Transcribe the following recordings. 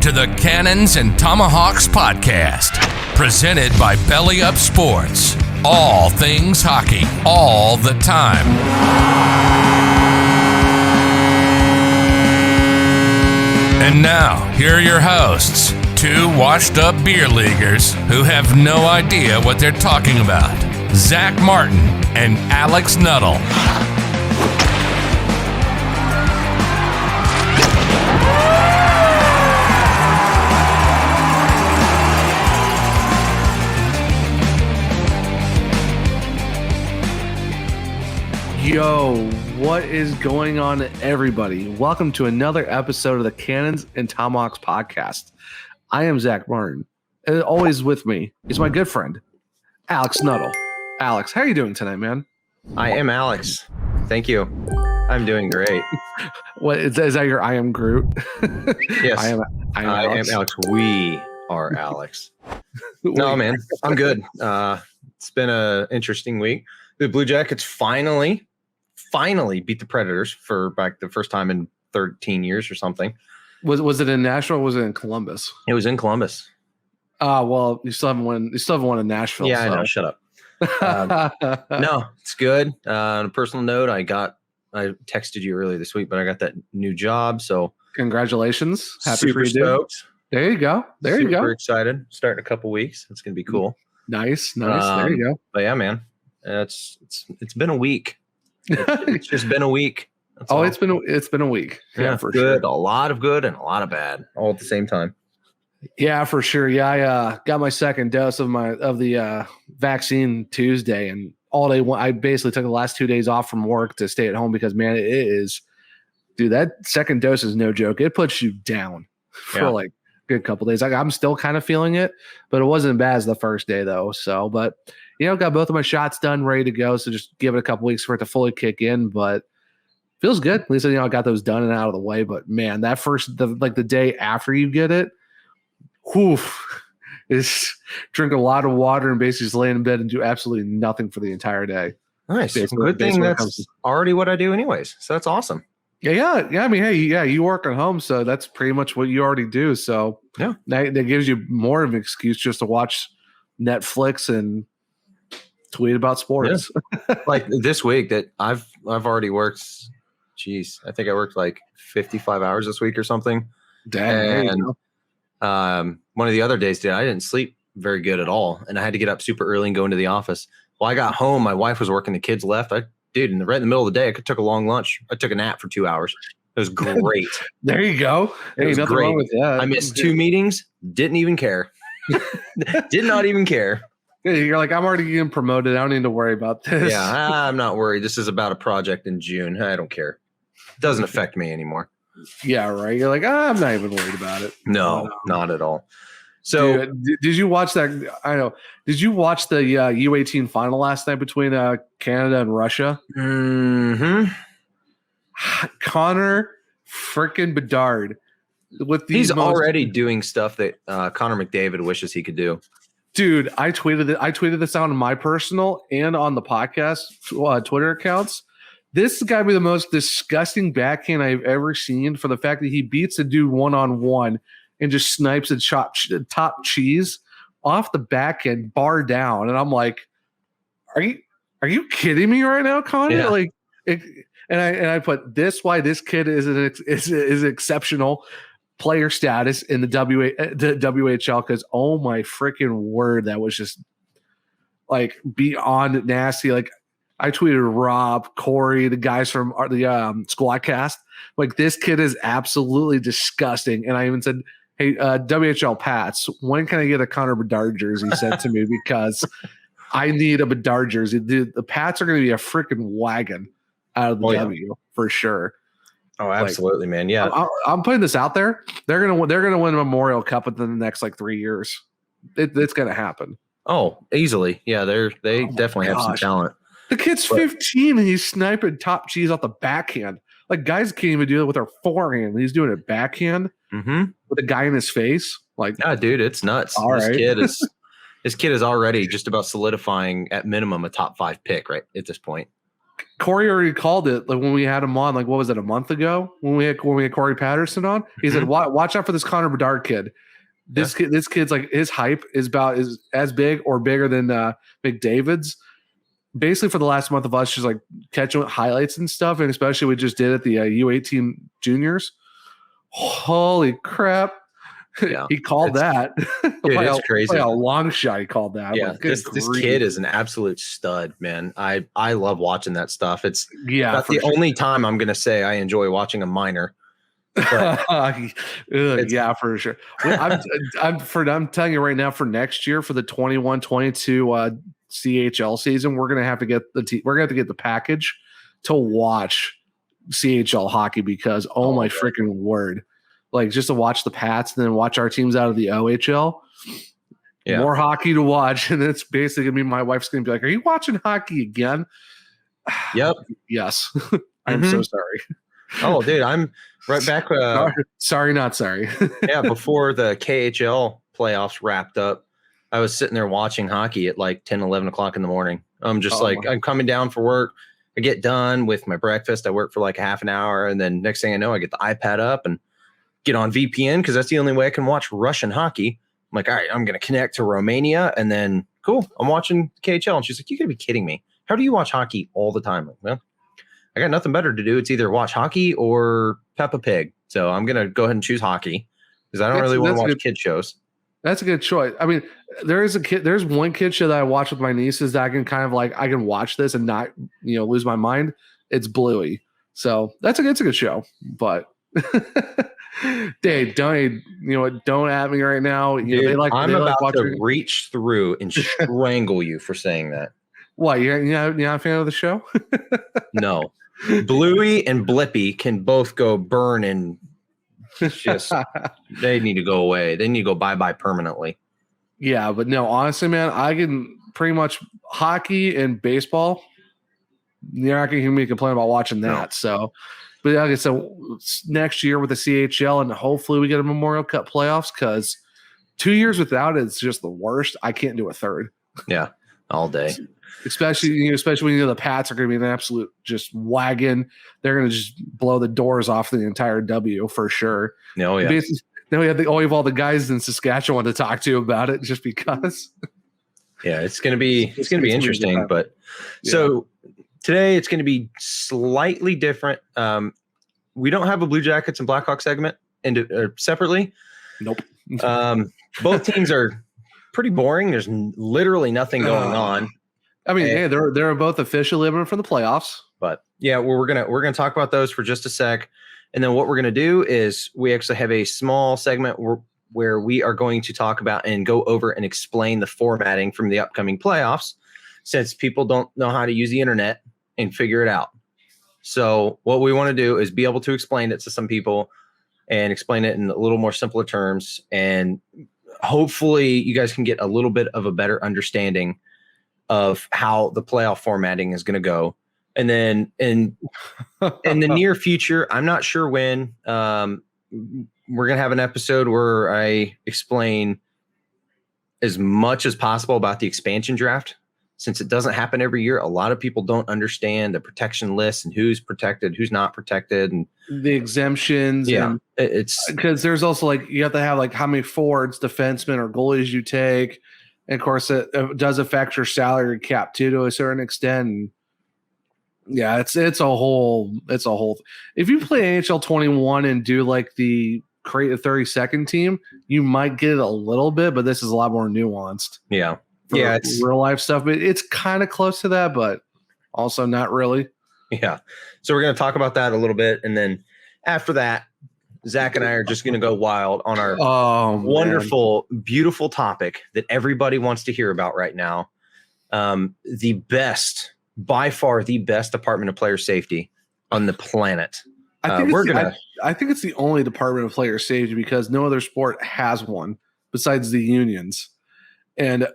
to the Cannons and Tomahawks podcast, presented by Belly Up Sports. All things hockey, all the time. And now, here are your hosts, two washed-up beer leaguers who have no idea what they're talking about, Zach Martin and Alex Nuttall. Yo, what is going on, everybody? Welcome to another episode of the Cannons and Tomahawks podcast. I am Zach Martin, and always with me is my good friend, Alex Nuttall. Alex, how are you doing tonight, man? I am Alex. Thank you. I'm doing great. What is that? Your I am Groot? Yes, I am Alex. We are Alex. No, man, I'm good. It's been an interesting week. The Blue Jackets finally beat the Predators for like the first time in 13 years or something. Was it in Nashville or was it in Columbus? It was in Columbus. Well, you still haven't won. You still haven't won in Nashville. Yeah, so. I know. Shut up. No, it's good. On a personal note, I texted you earlier this week, but I got that new job. So congratulations. Happy super for you, dude. stoked. There you go. Super excited. Starting a couple weeks. It's gonna be cool. Nice. There you go. But yeah, man, it's been a week. It's just been a week. That's all. It's been a week. Yeah, for good. sure. A lot of good and a lot of bad, all at the same time. Yeah, for sure. Yeah, I got my second dose of the vaccine Tuesday, and all day I basically took the last 2 days off from work to stay at home because, man, it is, dude, that second dose is no joke. It puts you down for like a good couple days. Like, I'm still kind of feeling it, but it wasn't as bad as the first day though. So, but got both of my shots done, ready to go. So just give it a couple weeks for it to fully kick in, but feels good. At least I got those done and out of the way. But man, that the day after you get it, is drink a lot of water and basically just lay in bed and do absolutely nothing for the entire day. Nice. Good thing that's already what I do anyways. So that's awesome. Yeah. I mean, hey, you work at home, so that's pretty much what you already do. So yeah, that gives you more of an excuse just to watch Netflix and tweet about sports. Yeah. Like this week that I've already worked. Geez, I think I worked like 55 hours this week or something. Dang. And one of the other days, I didn't sleep very good at all, and I had to get up super early and go into the office. Well, I got home, my wife was working, the kids left. Right in the middle of the day, I took a long lunch. I took a nap for 2 hours. It was great. There you go. It was nothing great. wrong with that. I missed 2 meetings. Didn't even care. Did not even care. You're like, I'm already getting promoted. I don't need to worry about this. Yeah, I'm not worried. This is about a project in June. I don't care. It doesn't affect me anymore. Yeah, right. You're like, I'm not even worried about it. No, not at all. So, dude, did you watch that? I know. Did you watch the U18 final last night between Canada and Russia? Mm-hmm. Connor freaking Bedard with these. He's already doing stuff that Connor McDavid wishes he could do. Dude, I tweeted this out on my personal and on the podcast Twitter accounts. This got to be the most disgusting backhand I've ever seen, for the fact that he beats a dude one-on-one and just snipes a top cheese off the backhand, bar down. And I'm like, are you kidding me right now, Connor? Yeah. Like, I put this why this kid is exceptional player status in the WHL, because oh my freaking word, that was just like beyond nasty. Like, I tweeted Rob, Corey, the guys from the Squadcast, like, this kid is absolutely disgusting. And I even said, hey, WHL Pats, when can I get a Connor Bedard jersey sent to me? Because I need a Bedard jersey. The Pats are going to be a freaking wagon out of the W for sure. Oh, absolutely, man. Yeah, I'm putting this out there. They're gonna win a Memorial Cup within the next 3 years. It's gonna happen. Oh, easily. Yeah, they definitely have some talent. The kid's 15 and he's sniping top cheese off the backhand. Like, guys can't even do it with their forehand. He's doing it backhand with a guy in his face. Like, yeah, dude, it's nuts. This kid is already just about solidifying at minimum a top 5 pick right at this point. Corey already called it like when we had him on, like what was it, a month ago when we had Corey Patterson on. He said, "Watch out for this Connor Bedard kid. This kid's like his hype is as big or bigger than McDavid's." Basically, for the last month of us just like catching highlights and stuff, and especially we just did at the U18 juniors. Holy crap! Yeah, he called that. Dude, it's crazy. A long shot. He called that. Yeah, this kid is an absolute stud, man. I love watching that stuff. It's not the only time I'm gonna say I enjoy watching a minor. Yeah, for sure. I'm telling you right now, for next year, for the 21-22 CHL season, we're gonna have to get the package to watch CHL hockey because my freaking word, like just to watch the Pats and then watch our teams out of the OHL. Yeah. More hockey to watch, and it's basically gonna be my wife's gonna be like, "Are you watching hockey again?" Yep. Yes. I'm so sorry. Oh, dude, I'm right back. Sorry, not sorry. Yeah, before the KHL playoffs wrapped up, I was sitting there watching hockey at like 10, 11 o'clock in the morning. I'm just I'm coming down for work. I get done with my breakfast. I work for like a half an hour. And then next thing I know, I get the iPad up and get on VPN because that's the only way I can watch Russian hockey. I'm like, all right, I'm going to connect to Romania. And then, cool, I'm watching KHL. And she's like, you got to be kidding me. How do you watch hockey all the time? Like, well, I got nothing better to do. It's either watch hockey or Peppa Pig. So I'm going to go ahead and choose hockey because I don't really want to watch kid shows. That's a good choice. I mean, there's one kid show that I watch with my nieces that I can kind of like, I can watch this and not, lose my mind. It's Bluey. So it's a good show, but Dave, don't at me right now. Dude, I'm about to reach through and strangle you for saying that. What? You're not a fan of the show? No. Bluey and Blippi can both go burn and just they need to go away. They need to go bye-bye permanently. Yeah, but no, honestly, man, I can pretty much hockey and baseball. You're not going to hear me complain about watching that. No. So, but like I said, next year with the CHL and hopefully we get a Memorial Cup playoffs because 2 years without it is just the worst. I can't do a third. Yeah, all day. Especially when the Pats are going to be an absolute just wagon. They're going to just blow the doors off the entire W for sure. Oh yeah. Then we have all the guys in Saskatchewan to talk to about it just because. Yeah, it's going to be interesting. But so today it's going to be slightly different. We don't have a Blue Jackets and Blackhawks segment separately. Nope. Both teams are pretty boring. There's literally nothing going on. I mean, they're both officially eliminated from the playoffs. But yeah, we're gonna talk about those for just a sec, and then what we're gonna do is we actually have a small segment where we are going to talk about and go over and explain the formatting from the upcoming playoffs, since people don't know how to use the internet and figure it out. So what we want to do is be able to explain it to some people and explain it in a little more simpler terms, and hopefully you guys can get a little bit of a better understanding of how the playoff formatting is going to go. And then in the near future, I'm not sure when, we're going to have an episode where I explain as much as possible about the expansion draft. Since it doesn't happen every year, a lot of people don't understand the protection list and who's protected, who's not protected, and the exemptions. Yeah, it's because there's also like you have to have like how many forwards, defensemen, or goalies you take. And of course, it does affect your salary cap too to a certain extent. And yeah, it's a whole. If you play NHL 21 and do like the create a 30-second team, you might get it a little bit, but this is a lot more nuanced. Yeah, it's real life stuff, but it's kind of close to that, but also not really. Yeah, so we're going to talk about that a little bit, and then after that, Zach and I are just going to go wild on our wonderful, beautiful topic that everybody wants to hear about right now. By far the best Department of Player Safety on the planet. I think it's the only Department of Player Safety because no other sport has one besides the unions. And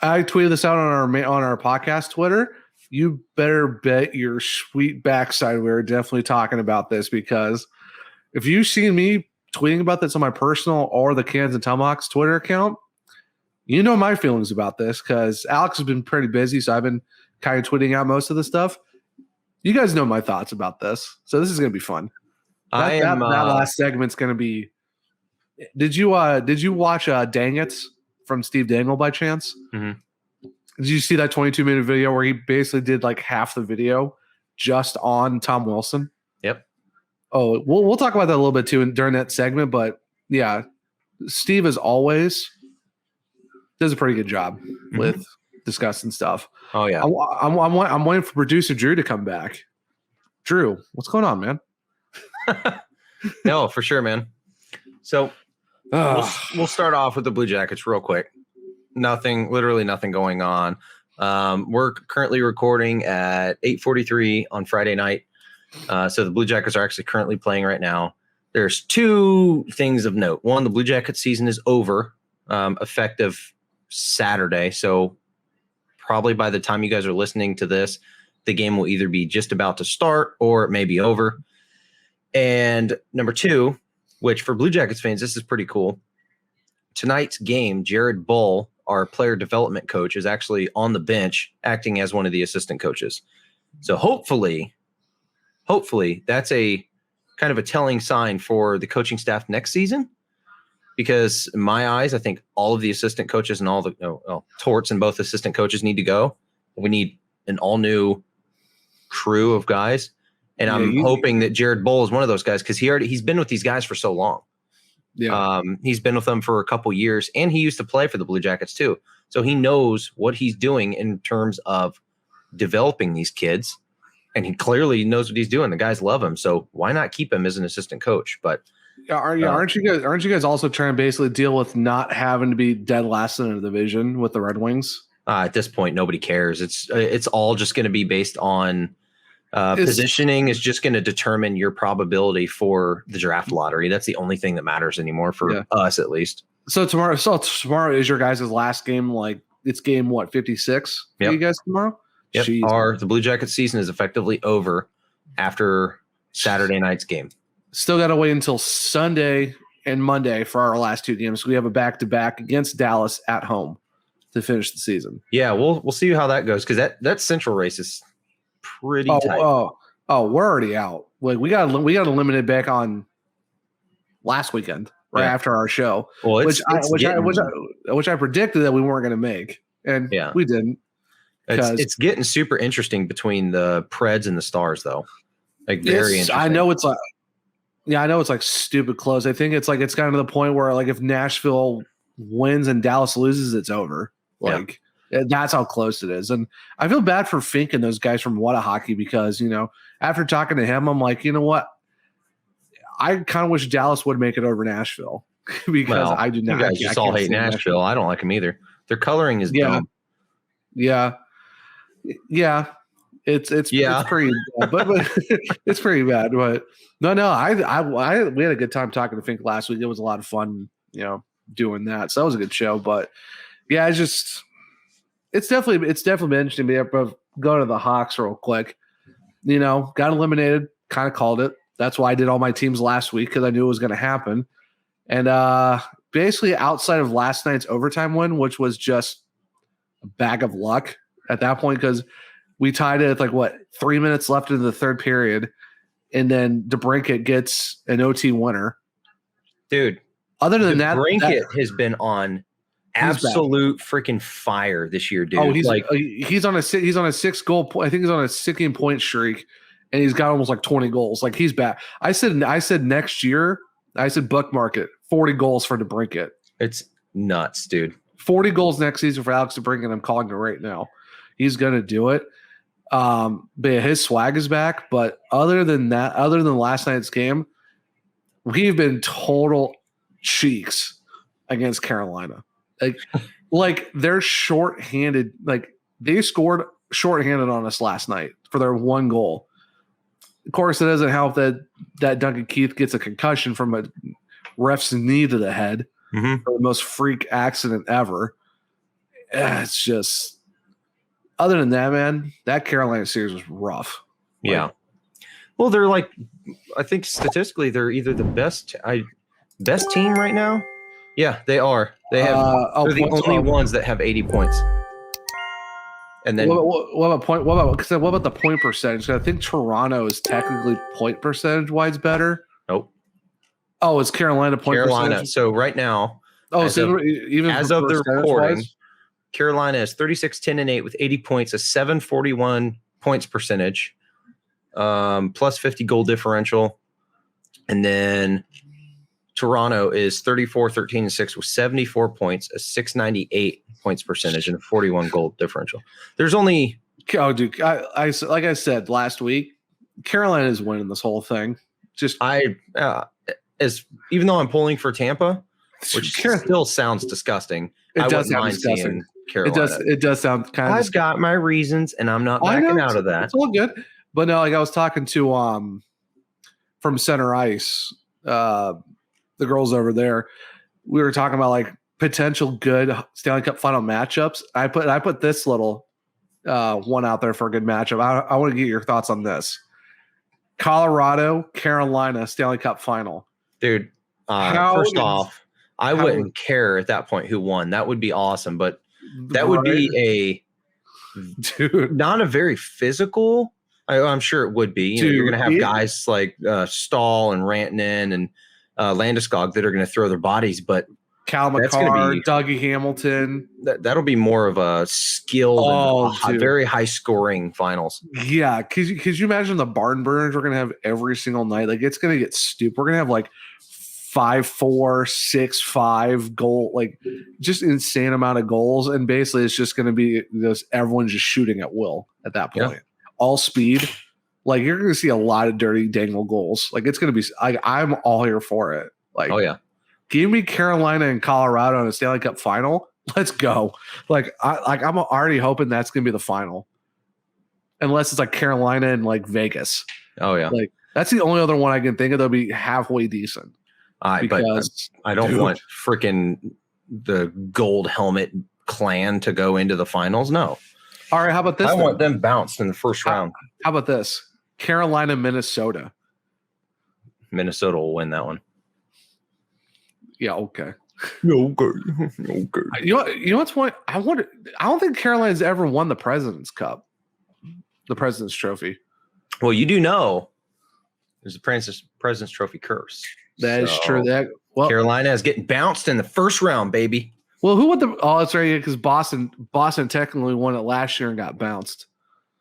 I tweeted this out on our podcast Twitter. You better bet your sweet backside we're definitely talking about this because if you've seen me tweeting about this on my personal or the Cans and Tomahawks Twitter account, you know my feelings about this because Alex has been pretty busy, so I've been kind of tweeting out most of the stuff. You guys know my thoughts about this, so this is going to be fun. That last segment's going to be. Did you watch Dang It from Steve Dangle by chance? Mm-hmm. Did you see that 22-minute video where he basically did like half the video just on Tom Wilson? Yep. Oh, we'll talk about that a little bit too during that segment, but yeah, Steve as always does a pretty good job with discussing stuff. Oh yeah, I'm waiting for producer Drew to come back. Drew, what's going on, man? No, for sure, man. So we'll start off with the Blue Jackets real quick. Literally nothing going on. We're currently recording at 8:43 on Friday night. So the Blue Jackets are actually currently playing right now. There's two things of note. One, the Blue Jackets season is over, effective Saturday. So probably by the time you guys are listening to this, the game will either be just about to start or it may be over. And number two, which for Blue Jackets fans, this is pretty cool. Tonight's game, Jared Bull, our player development coach, is actually on the bench acting as one of the assistant coaches. So hopefully that's a kind of a telling sign for the coaching staff next season, because in my eyes, I think all of the assistant coaches and all the Torts and both assistant coaches need to go. We need an all new crew of guys. And I'm hoping that Jared Bull is one of those guys, because he's been with these guys for so long. Yeah. He's been with them for a couple years, and he used to play for the Blue Jackets too. So he knows what he's doing in terms of developing these kids, and he clearly knows what he's doing. The guys love him, so why not keep him as an assistant coach? But aren't you guys also trying to basically deal with not having to be dead last in the division with the Red Wings? At this point, nobody cares. It's all just going to be based on. Positioning is just going to determine your probability for the draft lottery. That's the only thing that matters anymore for us, at least. So tomorrow is your guys' last game. Like, it's game 56 for you guys tomorrow? Yep. The Blue Jackets season is effectively over after Saturday night's game. Still got to wait until Sunday and Monday for our last two games. We have a back-to-back against Dallas at home to finish the season. Yeah, we'll see how that goes, because that Central race is pretty tight. We're already out. Like, we got eliminated back on last weekend, right after our show, which I predicted that we weren't going to make, and we didn't. It's getting super interesting between the Preds and the Stars, though. Like, very interesting. I know it's like stupid close. I think it's kind of the point where, like, if Nashville wins and Dallas loses, it's over. Like. That's how close it is. And I feel bad for Fink and those guys from What a Hockey, because, after talking to him, I'm like, you know what? I kind of wish Dallas would make it over Nashville, because I do not. You guys just all hate Nashville. I don't like them either. Their coloring is dumb. Yeah. It's pretty bad, but it's pretty bad. But no, we had a good time talking to Fink last week. It was a lot of fun, doing that. So that was a good show. But yeah, it's definitely been interesting to be able to go to the Hawks real quick. Got eliminated, kind of called it. That's why I did all my teams last week, because I knew it was going to happen. And basically, outside of last night's overtime win, which was just a bag of luck at that point, because we tied it at 3 minutes left into the third period, and then DeBrincat gets an OT winner. Dude, other than that, DeBrincat has been on absolute freaking fire this year, dude. Oh, he's on a 6 goal. I think he's on a 16-point streak, and he's got almost 20 goals. Like, he's back. I said next year. I said bookmark it. 40 goals for DeBrincat. It's nuts, dude. 40 goals next season for Alex DeBrincat. I'm calling it right now. He's gonna do it. But his swag is back. But other than last night's game, we've been total cheeks against Carolina. Like they're shorthanded. Like, they scored shorthanded on us last night for their one goal. Of course, it doesn't help that Duncan Keith gets a concussion from a ref's knee to the head. Mm-hmm. For the most freak accident ever. It's just, other than that, man, that Carolina series was rough. Yeah. Well, they're I think statistically they're either the best team right now. Yeah, they are. They have. They're the only ones that have 80 points. And then what about point? What about the point percentage? 'Cause I think Toronto is technically point percentage wise better. nope, Oh, it's Carolina point Carolina. percentage. So right now, Oh, as so of- even as for of the recording, percentage-wise? Carolina is 36-10-8 with 80 points, a 741 points percentage, plus 50 goal differential. And then Toronto is 34-13-6 with 74 points, a 698 points percentage, and a 41 goal differential. There's only Oh, dude, I like I said last week, Carolina is winning this whole thing. Just even though I'm pulling for Tampa, which Carolina, still sounds disgusting. it I does wouldn't sound mind disgusting. seeing Carolina. It does sound kind of. I've got my reasons, and I'm not I backing know, out of that. It's all good. But no, like I was talking to from Center Ice, the girls over there. We were talking about like potential good Stanley Cup final matchups. I put this little one out there for a good matchup. I want to get your thoughts on this. Colorado, Carolina, Stanley Cup final. Dude, first off, I wouldn't care at that point who won. That would be awesome, but that would be dude, not a very physical. I'm sure it would be. You're going to have guys like Stahl and Rantanen and Landeskog that are going to throw their bodies, but Cal McCarr, Dougie Hamilton. That'll be more of a skilled, very high scoring finals. Yeah, because you imagine the barn burners we're going to have every single night. Like it's going to get stupid. We're going to have like 5-4, 6-5 goal, like just insane amount of goals. And basically it's just going to be everyone's just shooting at will at that point. Yeah. All speed. Like you're going to see a lot of dirty dangle goals. Like it's going to be, I'm all here for it. Like, oh yeah. Give me Carolina and Colorado in a Stanley Cup final. Let's go. I'm already hoping that's going to be the final. Unless it's like Carolina and like Vegas. Oh yeah. Like that's the only other one I can think of that'll be halfway decent. But I don't want freaking the gold helmet clan to go into the finals. No. All right. How about this? I want them bounced in the first round. How about this? Carolina, Minnesota. Minnesota will win that one. Yeah. Okay. Okay. You know what's point? I don't think Carolina's ever won the President's Cup, the President's Trophy. Well, you do know there's a President's Trophy curse. That is true. Carolina is getting bounced in the first round, baby. Well, who would that's right, because Boston technically won it last year and got bounced.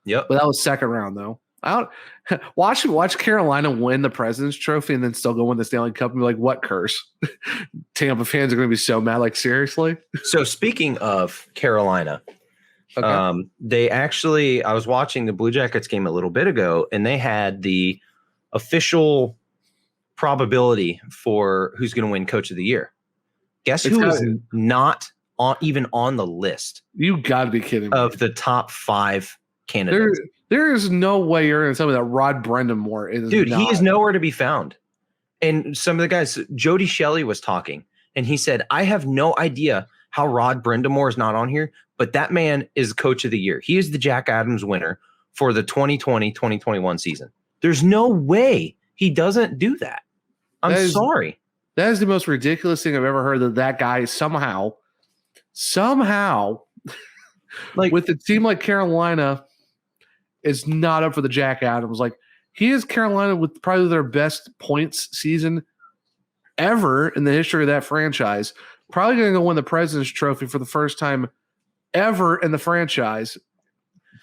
Yep. But that was second round though. I don't watch Carolina win the President's Trophy and then still go win the Stanley Cup and be like, what curse? Tampa fans are going to be so mad. Like, seriously? So speaking of Carolina, okay. They actually, I was watching the Blue Jackets game a little bit ago, and they had the official probability for who's going to win Coach of the Year. Guess who is not even on the list? You got to be kidding me. Of the top 5 candidates. There is no way you're going to tell me that Rod Brind'Amour is. Dude, he is nowhere to be found. And some of the guys, Jody Shelley was talking, and he said, I have no idea how Rod Brind'Amour is not on here, but that man is Coach of the Year. He is the Jack Adams winner for the 2020-2021 season. There's no way he doesn't do that. I'm sorry. That is the most ridiculous thing I've ever heard, that guy somehow, like with a team like Carolina, is not up for the Jack Adams. Like, he is Carolina with probably their best points season ever in the history of that franchise. Probably going to go win the President's Trophy for the first time ever in the franchise.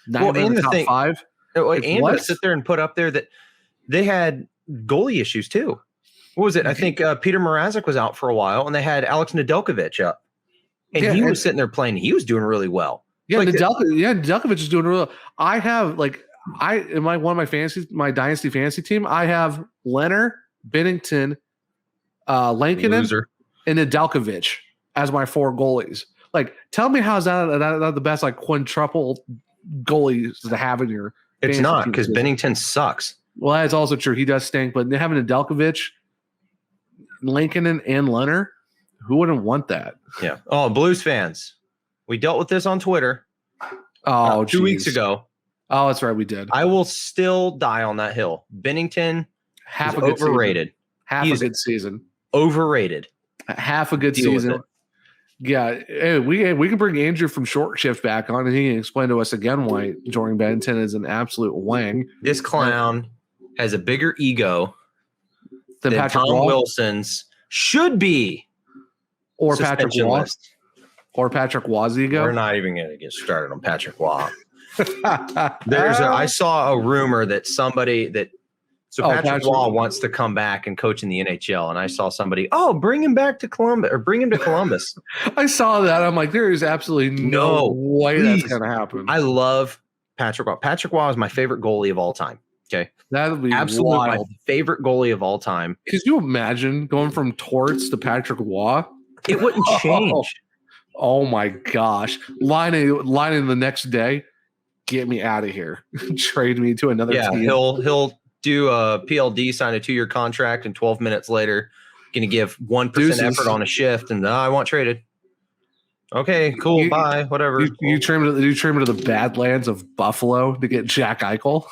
Not in the top 5. And to sit there and put up there that they had goalie issues too. What was it? I think Peter Mrazek was out for a while, and they had Alex Nedeljkovic up, and he was sitting there playing. He was doing really well. Yeah, Nedeljkovic is doing really well. I have my dynasty fantasy team. I have Leonard, Binnington, Lankinen, and Nedeljkovic as my 4 goalies. Like, tell me how's that the best like quintuple goalies to have in your? It's not, because Binnington sucks. Well, that's also true. He does stink, but having Nedeljkovic, Lankinen, and Leonard, who wouldn't want that? Yeah. Oh, Blues fans, we dealt with this on Twitter. Oh, 2 weeks ago. Oh, that's right, we did. I will still die on that hill. Binnington half a good overrated. Season. Half a good season. Overrated. Half a good season. Yeah, hey, we can bring Andrew from Short Shift back on, and he can explain to us again why Jordan Bennington is an absolute wang. This clown has a bigger ego Than than Patrick Tom Wall Wilson's should be. or Patrick suspension Waugh list. or Patrick Wazigo. We're not even going to get started on Patrick Waugh. I saw a rumor that Patrick Waugh wants to come back and coach in the NHL, and I saw somebody, bring him back to Columbus or bring him to Columbus. I saw that. I'm like, there is absolutely no way that's going to happen. I love Patrick Waugh. Patrick Waugh is my favorite goalie of all time. Okay, that would be absolutely wild. my favorite goalie of all time. Could you imagine going from Torts to Patrick Waugh? It wouldn't change. Oh my gosh! Lining the next day, get me out of here. Trade me to another team. He'll do a PLD, sign a 2-year contract, and 12 minutes later, going to give 1% effort on a shift, and I want traded. Okay, cool, bye, whatever. You trim it to the Badlands of Buffalo to get Jack Eichel.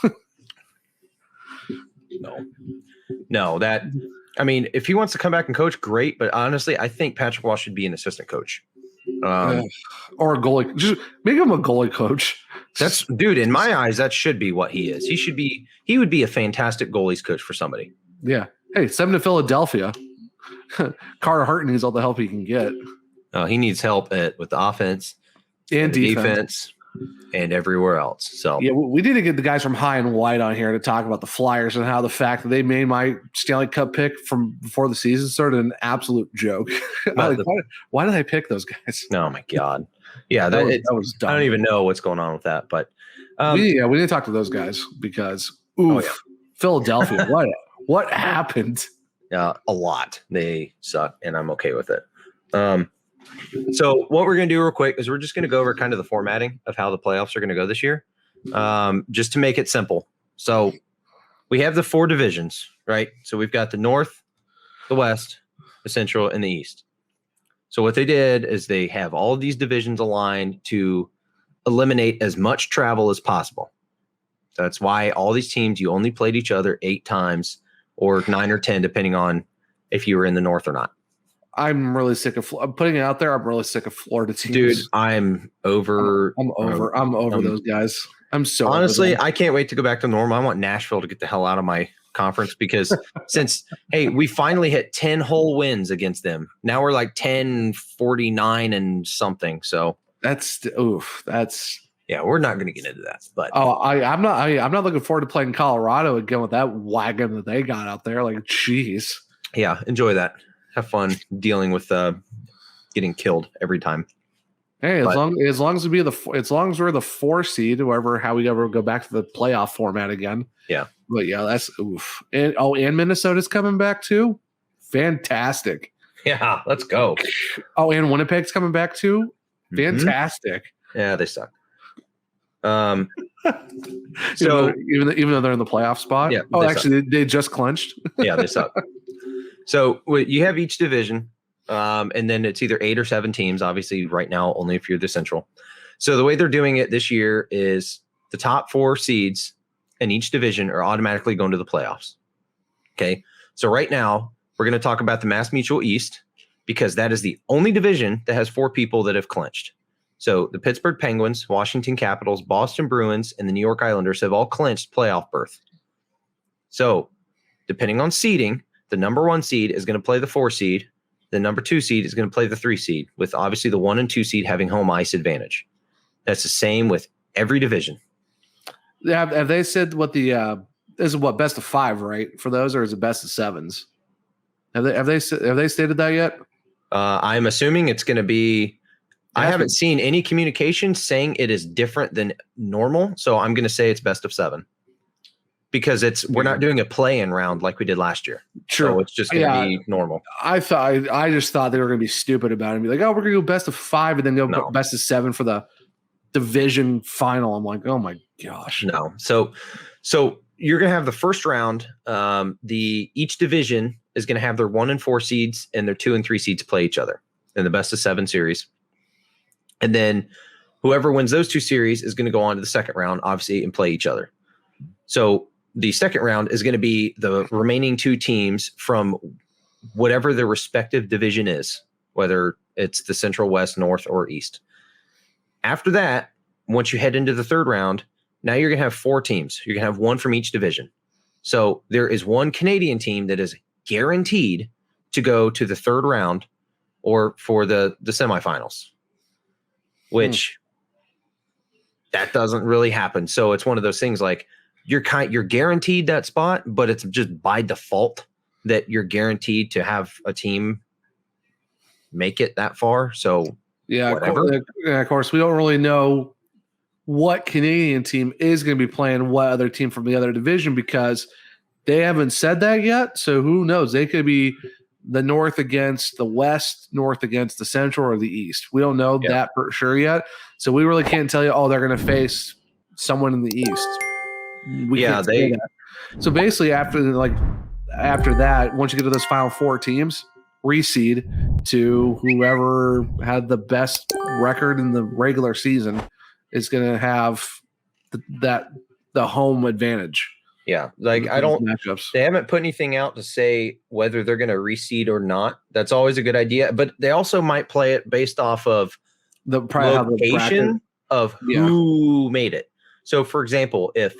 No, if he wants to come back and coach, great. But honestly, I think Patrick Waugh should be an assistant coach. Or a goalie. Just make him a goalie coach. Dude, in my eyes, that should be what he is. He would be a fantastic goalies coach for somebody. Yeah. Hey, send him to Philadelphia. Carter Hart needs all the help he can get. He needs help with the offense and defense and everywhere else. So yeah, we need to get the guys from High and Wide on here to talk about the Flyers and how the fact that they made my Stanley Cup pick from before the season started an absolute joke. Why did I pick those guys? Oh my God. Yeah, that was dumb. I don't even know what's going on with that, but we need to talk to those guys because Philadelphia, what happened? A lot. They suck, and I'm okay with it. So what we're going to do real quick is we're just going to go over kind of the formatting of how the playoffs are going to go this year, just to make it simple. So we have the 4 divisions, right? So we've got the North, the West, the Central, and the East. So what they did is they have all of these divisions aligned to eliminate as much travel as possible. That's why all these teams, you only played each other 8 times or 9 or 10, depending on if you were in the North or not. I'm really sick of. I'm putting it out there. I'm really sick of Florida teams. Dude, I'm over. I'm over those guys. I'm so honestly. I can't wait to go back to normal. I want Nashville to get the hell out of my conference because we finally hit 10 whole wins against them. Now we're like 10-49 and something. So that's yeah. We're not going to get into that. But I'm not looking forward to playing Colorado again with that wagon that they got out there. Like, geez. Yeah, enjoy that. Have fun dealing with getting killed every time. Hey, as long as we're the 4 seed, how we ever go back to the playoff format again. Yeah. But yeah, that's oof. And Minnesota's coming back too. Fantastic. Yeah, let's go. Oh, and Winnipeg's coming back too. Fantastic. Mm-hmm. Yeah, they suck. So even though they're in the playoff spot. Yeah. Actually, they just clinched. Yeah, they suck. So you have each division, and then it's either 8 or 7 teams. Obviously, right now, only if you're the Central. So the way they're doing it this year is the top 4 seeds in each division are automatically going to the playoffs. Okay. So right now, we're going to talk about the Mass Mutual East because that is the only division that has 4 people that have clinched. So the Pittsburgh Penguins, Washington Capitals, Boston Bruins, and the New York Islanders have all clinched playoff berth. So depending on seeding, the number 1 seed is going to play the 4 seed. The number 2 seed is going to play the 3 seed, with obviously the 1 and 2 seed having home ice advantage. That's the same with every division. Have they said what the is it best of 5, right? For those, or is it best of 7s? Have they stated that yet? I'm assuming it's going to be. I haven't seen any communication saying it is different than normal, so I'm going to say it's best of 7. Because we're not doing a play-in round like we did last year. True. So it's just going to be normal. I just thought they were going to be stupid about it and be like, oh, we're going to go best of 5 and then go best of 7 for the division final. I'm like, oh my gosh. No. So you're going to have the first round. Each division is going to have their 1 and 4 seeds and their 2 and 3 seeds play each other in the best of 7 series. And then whoever wins those 2 series is going to go on to the second round, obviously, and play each other. So the second round is going to be the remaining 2 teams from whatever their respective division is. whether it's the Central, West, North, or East. After that, once you head into the third round, now you're going to have 4 teams. You're going to have one from each division. So there is one Canadian team that is guaranteed to go to the third round or for the semifinals, which that doesn't really happen. So it's one of those things like you're guaranteed that spot, but it's just by default that you're guaranteed to have a team make it that far. So whatever. Of course, we don't really know what Canadian team is going to be playing what other team from the other division because they haven't said that yet. So who knows? They could be the North against the West, North against the Central, or the East. We don't know that for sure yet. So we really can't tell you, they're going to face someone in the East. We can't say that. So basically after that, once you get to those final 4 teams, reseed to whoever had the best record in the regular season is going to have the home advantage. Yeah, like they haven't put anything out to say whether they're going to reseed or not. That's always a good idea, but they also might play it based off of the location of who made it. So, for example, if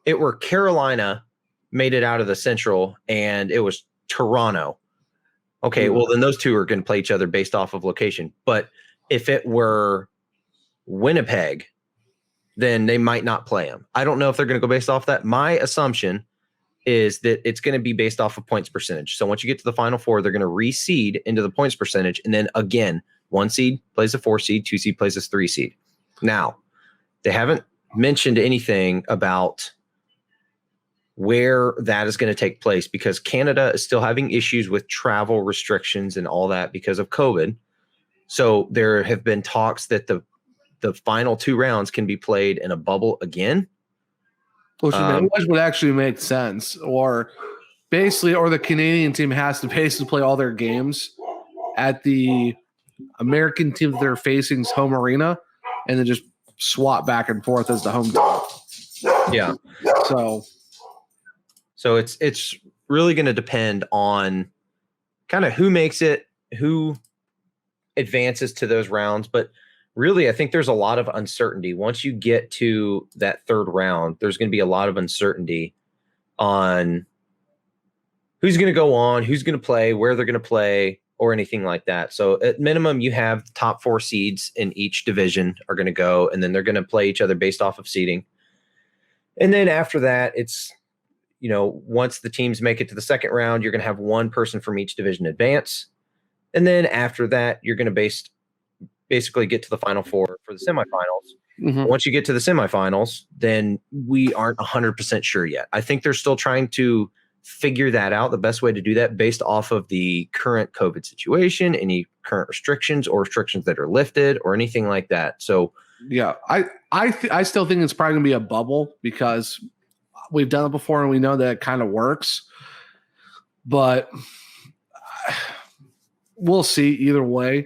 it were Carolina made it out of the Central and it was Toronto, okay, well then those two are going to play each other based off of location. But if it were Winnipeg, then they might not play them. I don't know if they're going to go based off that. My assumption is that it's going to be based off of points percentage. So once you get to the final 4, they're going to reseed into the points percentage. And then again, 1 seed plays a 4 seed, 2 seed plays a 3 seed. Now, they haven't mentioned anything about where that is going to take place because Canada is still having issues with travel restrictions and all that because of COVID. So there have been talks that the final 2 rounds can be played in a bubble again. Which would actually make sense. Or the Canadian team has to basically play all their games at the American team that they're facing's home arena and then just swap back and forth as the home team. Yeah. So it's really going to depend on kind of who makes it, who advances to those rounds. But really, I think there's a lot of uncertainty. Once you get to that third round, there's going to be a lot of uncertainty on who's going to go on, who's going to play, where they're going to play, or anything like that. So at minimum, you have the top 4 seeds in each division are going to go, and then they're going to play each other based off of seeding. And then after that, it's, once the teams make it to the second round, you're going to have 1 person from each division advance. And then after that, you're going to basically get to the final 4 for the semifinals. Mm-hmm. Once you get to the semifinals, then we aren't 100% sure yet. I think they're still trying to figure that out, the best way to do that based off of the current COVID situation, any current restrictions or restrictions that are lifted or anything like that. So yeah, I still think it's probably going to be a bubble because we've done it before and we know that it kind of works, but we'll see either way.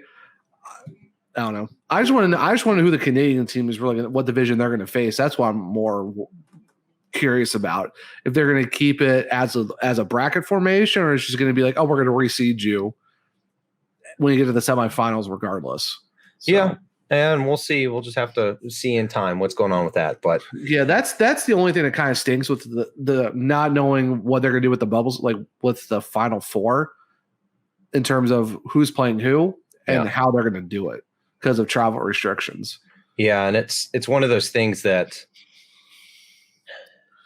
I don't know. I just want to know who the Canadian team is really what division they're going to face. That's what I'm more curious about. If they're going to keep it as a bracket formation, or it's just going to be like, we're going to reseed you when you get to the semifinals, regardless. So, yeah, and we'll see. We'll just have to see in time what's going on with that. But yeah, that's the only thing that kind of stinks with the not knowing what they're going to do with the bubbles, like with the final 4, in terms of who's playing who and how they're going to do it because of travel restrictions. Yeah, and it's one of those things that,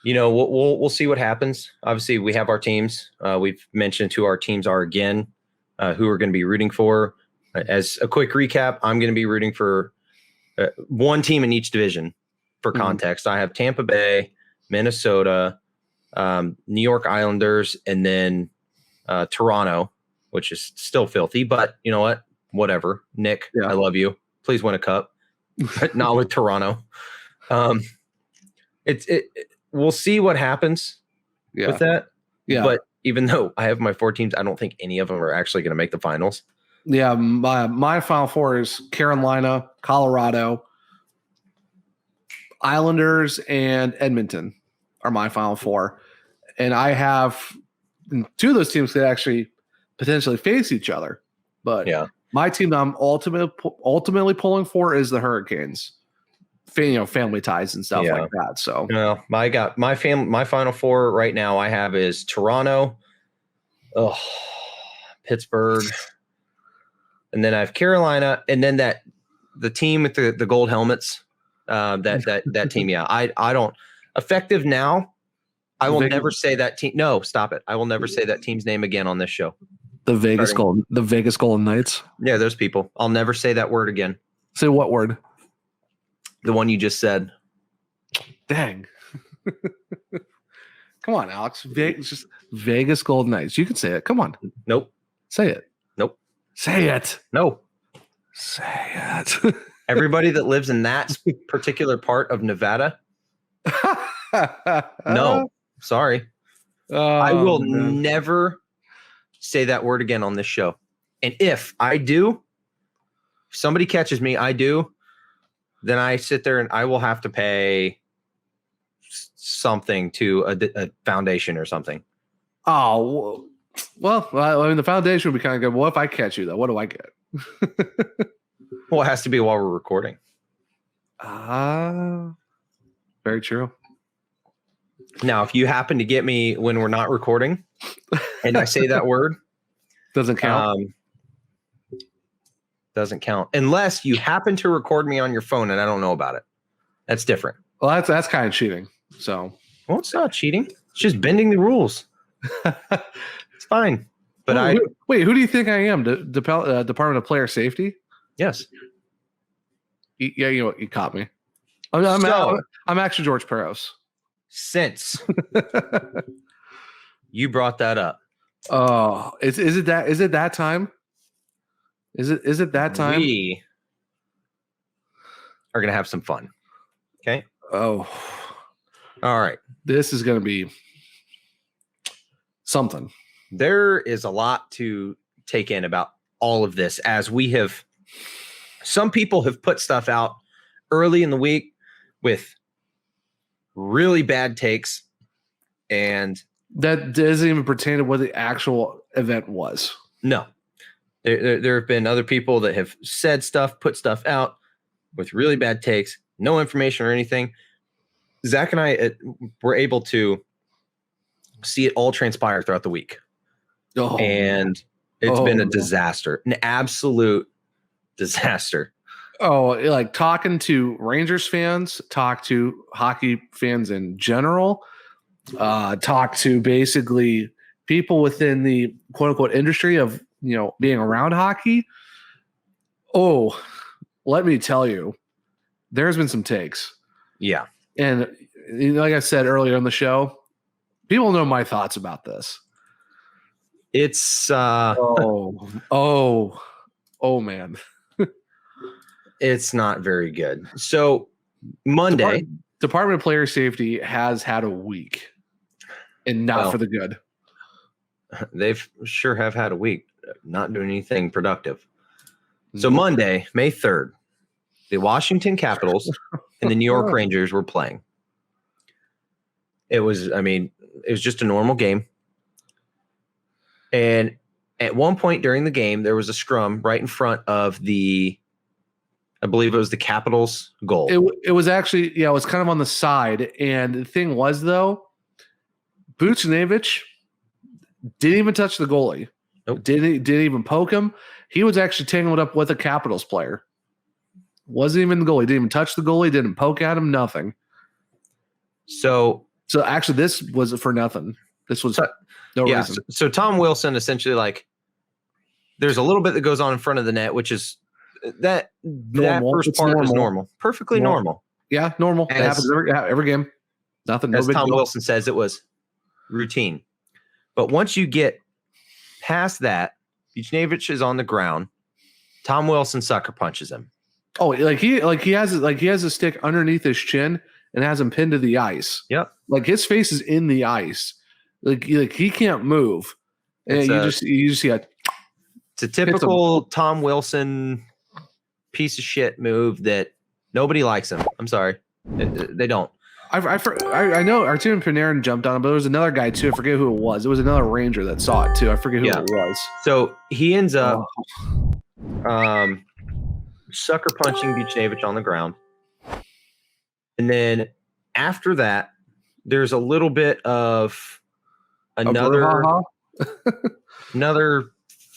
we'll see what happens. Obviously, we have our teams. We've mentioned who our teams are again, who we're going to be rooting for. As a quick recap, I'm going to be rooting for 1 team in each division. For context, I have Tampa Bay, Minnesota, New York Islanders, and then Toronto, which is still filthy. But you know what? Whatever. Nick, I love you. Please win a cup, but not with Toronto. We'll see what happens with that. Yeah. But even though I have my 4 teams, I don't think any of them are actually going to make the finals. Yeah. My final 4 is Carolina, Colorado, Islanders, and Edmonton are my final 4. And I have 2 of those teams that actually potentially face each other. But My team that I'm ultimately pulling for is the Hurricanes. Family ties and stuff like that. So I got my final four right now I have is Toronto, Pittsburgh, and then I have Carolina, and then the team with the gold helmets. That team. Yeah, I don't effective now. I will never say that team. No, stop it. I will never say that team's name again on this show. The Vegas Golden Knights. Yeah, those people. I'll never say that word again. Say what word? The one you just said. Dang. Come on, Alex. Just Vegas Golden Knights. You can say it. Come on. Nope. Say it. Nope. Say it. No. Say it. Everybody that lives in that particular part of Nevada. No. Sorry. I will never say that word again on this show. And if I do, if somebody catches me, then I sit there and I will have to pay something to a foundation or something. Oh, well, I mean, the foundation would be kind of good. What if I catch you, though? What do I get? Well, it has to be while we're recording. Very true. Now, if you happen to get me when we're not recording and I say that word, doesn't count. Doesn't count unless you happen to record me on your phone and I don't know about it. That's different. Well, that's kind of cheating. So, well, it's not cheating. It's just bending the rules. It's fine. But wait. Who do you think I am? Department of Player Safety? Yes. Yeah, you know what? You caught me. I'm actually George Peros. Since you brought that up. Oh, is it that time? Is it that time? We are going to have some fun. Okay. Oh, all right. This is going to be something. There is a lot to take in about all of this, as some people have put stuff out early in the week with really bad takes, and that doesn't even pertain to what the actual event was. No, there have been other people that have said stuff, put stuff out with really bad takes, no information or anything. Zach and I were able to see it all transpire throughout the week. And it's been a disaster, an absolute disaster. Oh, like talking to Rangers fans, talk to hockey fans in general, talk to basically people within the quote unquote industry of, being around hockey. Oh, let me tell you, there's been some takes. Yeah. And like I said earlier on the show, people know my thoughts about this. It's oh man. It's not very good. So Monday, Department of Player Safety has had a week, and not for the good. They've sure have had a week, not doing anything productive. So Monday, May 3rd, the Washington Capitals and the New York Rangers were playing. It was just a normal game. And at one point during the game, there was a scrum right in front of I believe it was the Capitals goal. It was actually, it was kind of on the side. And the thing was, though, Buchnevich didn't even touch the goalie. Nope. Didn't even poke him. He was actually tangled up with a Capitals player. Wasn't even the goalie. Didn't even touch the goalie. Didn't poke at him. Nothing. So actually, this was for nothing. This was no reason. So Tom Wilson essentially, there's a little bit that goes on in front of the net, which is that first part is normal. Perfectly normal. Yeah, normal. It happens every game. Nothing. As Tom Wilson says, it was routine. But once you get past that, Buchnevich is on the ground. Tom Wilson sucker punches him. Oh, he has a stick underneath his chin and has him pinned to the ice. Yep. His face is in the ice. He can't move. And you just see it's a typical Tom Wilson piece of shit move that nobody likes him. I'm sorry. They don't. I know Artemi Panarin jumped on him, but there was another guy too. I forget who it was. It was another Ranger that saw it too. I forget who it was. So he ends up sucker punching Buchnevich on the ground. And then after that, there's a little bit of another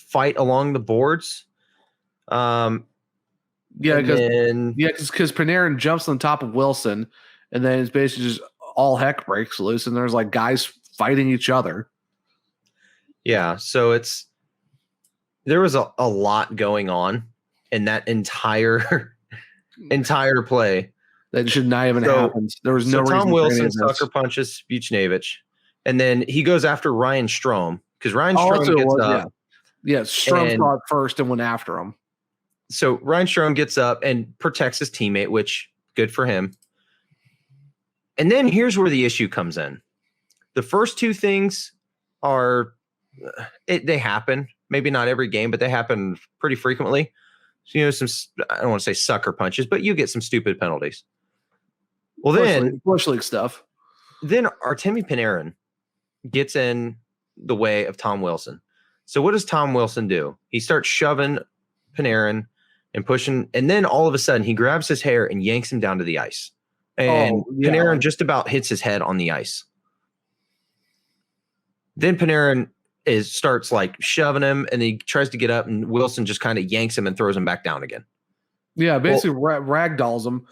fight along the boards. Because Panarin jumps on top of Wilson, and then it's basically just all heck breaks loose, and there's like guys fighting each other. Yeah, so there was a lot going on in that entire play. That should not even happen. There was no reason. Tom Wilson sucker punches Buchnevich, and then he goes after Ryan Strome because Ryan Strome gets up. Yeah, Strome fought first and went after him. So Ryan Strome gets up and protects his teammate, which good for him. And then here's where the issue comes in. The first two things they happen. Maybe not every game, but they happen pretty frequently. So, some, I don't want to say sucker punches, but you get some stupid penalties. Well, then Bush League stuff. Then Artemi Panarin gets in the way of Tom Wilson. So what does Tom Wilson do? He starts shoving Panarin and pushing, and then all of a sudden he grabs his hair and yanks him down to the ice. And Panarin just about hits his head on the ice. Then Panarin starts like shoving him, and he tries to get up, and Wilson just kind of yanks him and throws him back down again. Yeah, basically ragdolls him,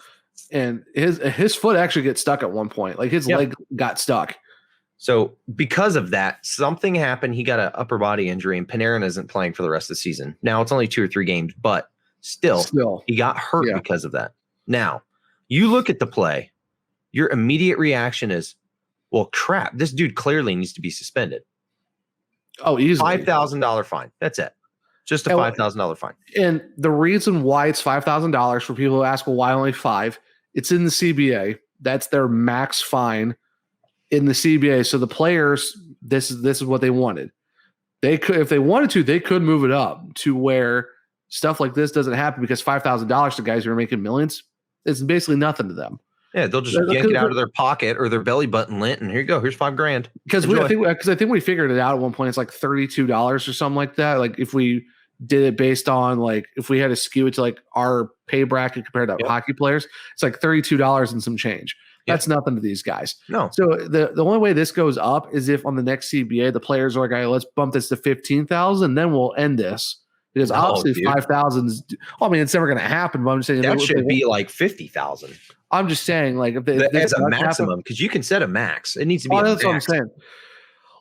and his foot actually gets stuck at one point. Like his leg got stuck. So because of that, something happened. He got an upper body injury, and Panarin isn't playing for the rest of the season. Now it's only 2 or 3 games, but still he got hurt because of that. Now you look at the play, your immediate reaction is, well, crap, this dude clearly needs to be suspended. Oh, easily. $5,000 fine. That's it. Just a $5,000 fine. And the reason why it's $5,000 for people who ask, well, why only 5? It's in the CBA. That's their max fine in the CBA. So the players, this is what they wanted. They could, if they wanted to, they could move it up to where stuff like this doesn't happen, because $5,000 to guys who are making millions, it's basically nothing to them. Yeah, they'll just yank it out of their pocket or their belly button lint, and here you go. Here's $5,000. Because I think we figured it out at one point. It's like $32 or something like that. Like if we did it based on like if we had to skew it to like our pay bracket compared to hockey players, it's like $32 and some change. That's nothing to these guys. No. So the only way this goes up is if on the next CBA the players are like, hey, let's bump this to 15,000, then we'll end this. Because obviously 5,000. I mean, it's never going to happen. But I'm just saying that should be like 50,000. I'm just saying, like, if as a maximum, because you can set a max. It needs to be. That's what I'm saying.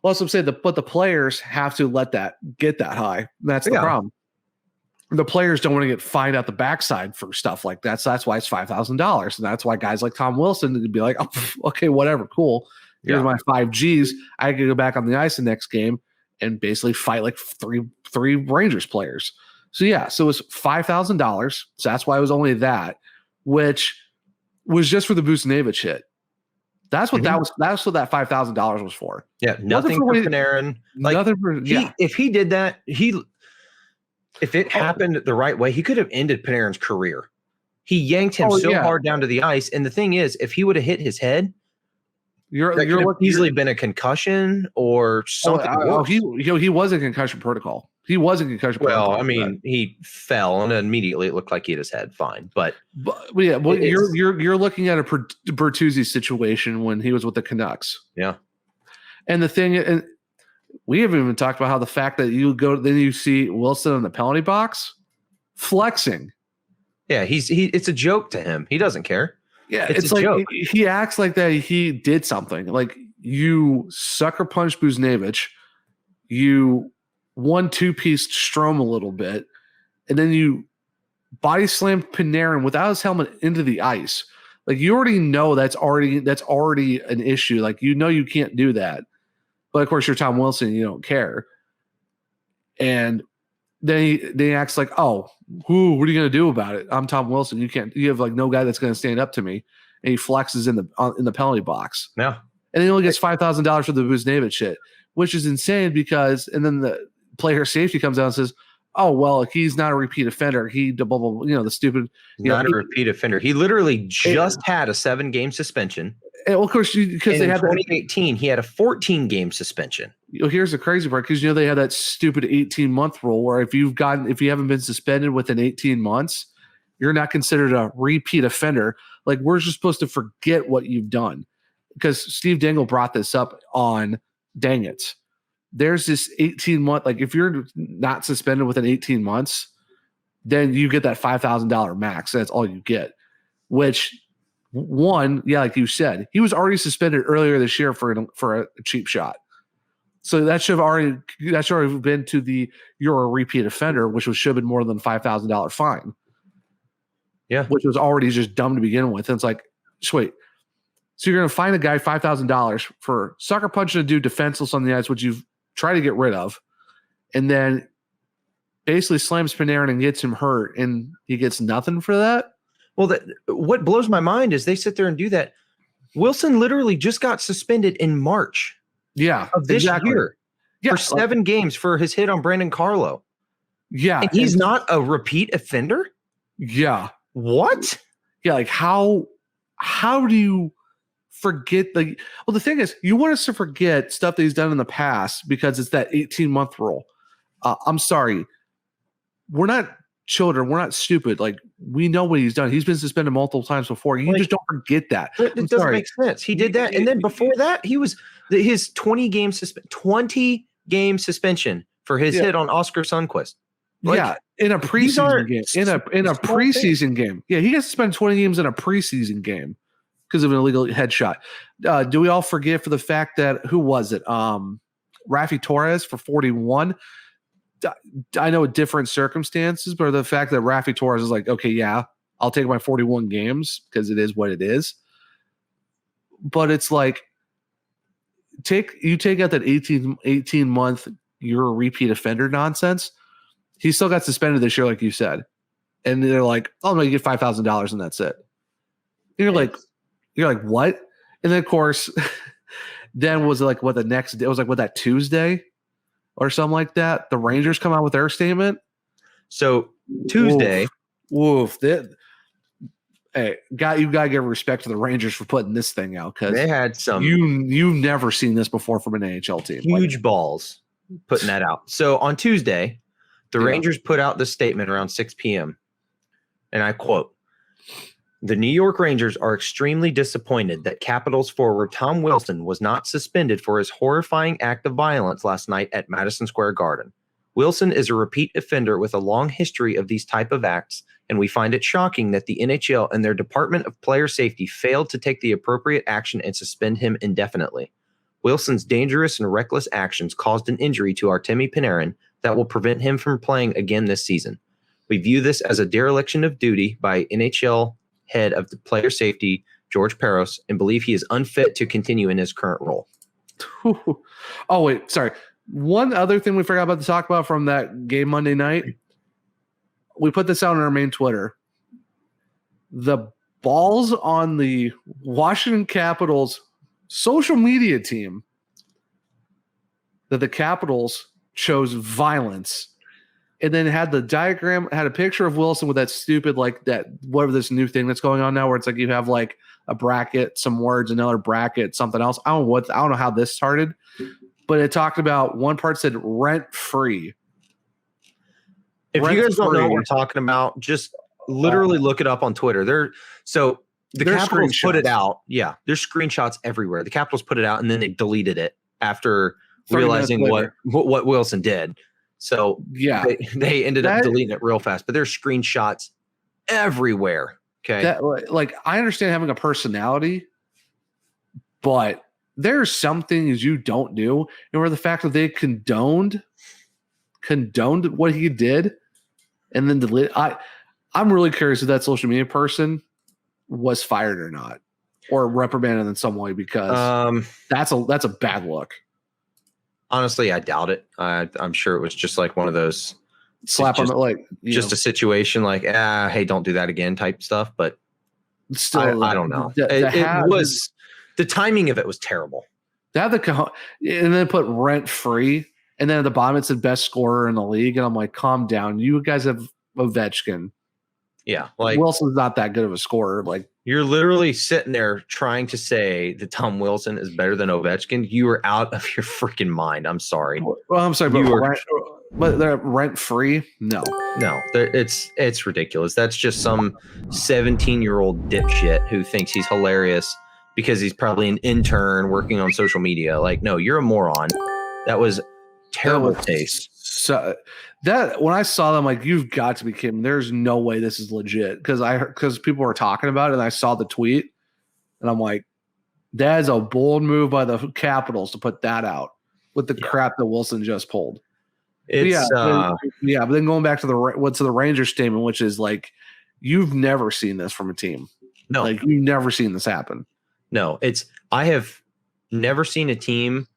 Well, that's what I'm saying. But the players have to let that get that high. That's the problem. The players don't want to get fined out the backside for stuff like that. So that's why it's $5,000, and that's why guys like Tom Wilson would be like, oh, okay, whatever, cool. Here's my 5 Gs. I can go back on the ice the next game and basically fight like three Rangers players. So so it was $5,000. So that's why it was only that, which was just for the Buchnevich hit. That's what that was. That's what that $5,000 was for. Yeah, nothing for Panarin. Like, nothing for if he did that, if it happened the right way, he could have ended Panarin's career. He yanked him hard down to the ice, and the thing is, if he would have hit his head, you're easily been a concussion or something. He was in concussion protocol. He was in concussion protocol. Well, I mean, he fell and immediately it looked like he hit his head. Fine, but you're looking at a Bertuzzi situation when he was with the Canucks. Yeah, and the thing, and we haven't even talked about how the fact that then you see Wilson in the penalty box flexing. Yeah, it's a joke to him. He doesn't care. Yeah, it's like joke. He acts like that he did something. Like, you sucker punched Buchnevich, you 1-2-piece Strome a little bit, and then you body slammed Panarin without his helmet into the ice. Like, you already know that's already an issue. Like, you know you can't do that. But of course, you're Tom Wilson, you don't care. And then he acts like, oh, what are you going to do about it? I'm Tom Wilson. You have like no guy that's going to stand up to me. And he flexes in the penalty box. Yeah. And he only gets $5,000 for the Buchnevich shit, which is insane because, and then the player safety comes out and says, oh, well, he's not a repeat offender. He blah, blah, blah, the stupid. Not a repeat offender. He literally just had a 7-game suspension. And of course, because they had 2018, he had a 14-game suspension. here's the crazy part, because they had that stupid 18-month rule where if you haven't been suspended within 18 months, you're not considered a repeat offender. Like, we're just supposed to forget what you've done. Because Steve Dangle brought this up on Dang It. There's this 18-month, like if you're not suspended within 18 months, then you get that $5,000 max. That's all you get. Which, like you said, he was already suspended earlier this year for a cheap shot. So that should have already been to you're a repeat offender, which should have been more than $5,000 fine. Yeah, which was already just dumb to begin with. And it's like, sweet. So you're going to fine a guy $5,000 for sucker punching a dude defenseless on the ice, which you've tried to get rid of, and then basically slams Panarin and gets him hurt, and he gets nothing for that. Well, what blows my mind is they sit there and do that. Wilson literally just got suspended in March. Yeah, of this year for 7 games for his hit on Brandon Carlo. Yeah. And he's not a repeat offender? Yeah. What? Yeah, like how do you forget? Like, well, the thing is, you want us to forget stuff that he's done in the past because it's that 18-month rule. I'm sorry. We're not children. We're not stupid. Like, we know what he's done. He's been suspended multiple times before. You just don't forget that. It doesn't make sense. He did that. And then before that, he was his 20 game suspension for his hit on Oscar Sundqvist. Like, in a preseason game. In a preseason game. Yeah, he got suspended 20 games in a preseason game because of an illegal headshot. Do we all forget for the fact that, who was it? Raffi Torres for 41. I know different circumstances, but the fact that Raffi Torres is like, okay, yeah, I'll take my 41 games because it is what it is. But it's like, you take out that 18 month, you're a repeat offender nonsense. He still got suspended this year, like you said. And they're like, oh no, you get $5,000 and that's it. And you're like, what? And then of course, then was it like what the next day? It was like what, that Tuesday or something like that. The Rangers come out with their statement. So Tuesday, woof. Hey, you gotta give respect to the Rangers for putting this thing out, because they had some. You've never seen this before from an AHL team. Huge balls putting that out. So on Tuesday, the Rangers put out the statement around 6 p.m. And I quote, "The New York Rangers are extremely disappointed that Capitals forward Tom Wilson was not suspended for his horrifying act of violence last night at Madison Square Garden. Wilson is a repeat offender with a long history of these type of acts, and we find it shocking that the NHL and their Department of Player Safety failed to take the appropriate action and suspend him indefinitely. Wilson's dangerous and reckless actions caused an injury to Artemi Panarin that will prevent him from playing again this season. We view this as a dereliction of duty by NHL head of the player safety, George Peros, and believe he is unfit to continue in his current role." Oh, wait, sorry. One other thing we forgot about to talk about from that game Monday night. We put this out on our main Twitter. The balls on the Washington Capitals social media team that the Capitals chose violence, and then had the diagram, had a picture of Wilson with that stupid, like that, whatever this new thing that's going on now, where it's like you have like a bracket, some words, another bracket, something else. I don't know how this started, but it talked about, one part said rent free. If you guys don't know what we're talking about, just literally look it up on Twitter. The Capitals put it out. Yeah, there's screenshots everywhere. The Capitals put it out and then they deleted it after realizing what Wilson did. So yeah, they ended up deleting it real fast. But there's screenshots everywhere. Okay, I understand having a personality, but there's some things you don't do, and where the fact that they condoned what he did, and then delete. I'm really curious if that social media person was fired or not, or reprimanded in some way, because that's a bad look. Honestly, I doubt it. I'm sure it was just like one of those slap on the a situation like, hey, don't do that again type stuff. But still, I don't know. It was, the timing of it was terrible. And then put rent free, and then at the bottom it said best scorer in the league, and I'm like, calm down. You guys have Ovechkin. Yeah, like Wilson's not that good of a scorer. Like, You're literally sitting there trying to say that Tom Wilson is better than Ovechkin. You are out of your freaking mind. I'm sorry. Well, I'm sorry, but they're rent free. No, it's ridiculous. That's just some 17-year-old dipshit who thinks he's hilarious because he's probably an intern working on social media. Like, no, you're a moron. That was terrible taste. So that when I saw them, like, you've got to be kidding. There's no way this is legit because people were talking about it, and I saw the tweet, and I'm like, that is a bold move by the Capitals to put that out with the crap that Wilson just pulled. But then going back to the Rangers statement, which is like, you've never seen this from a team. No, like you've never seen this happen. No, I have never seen a team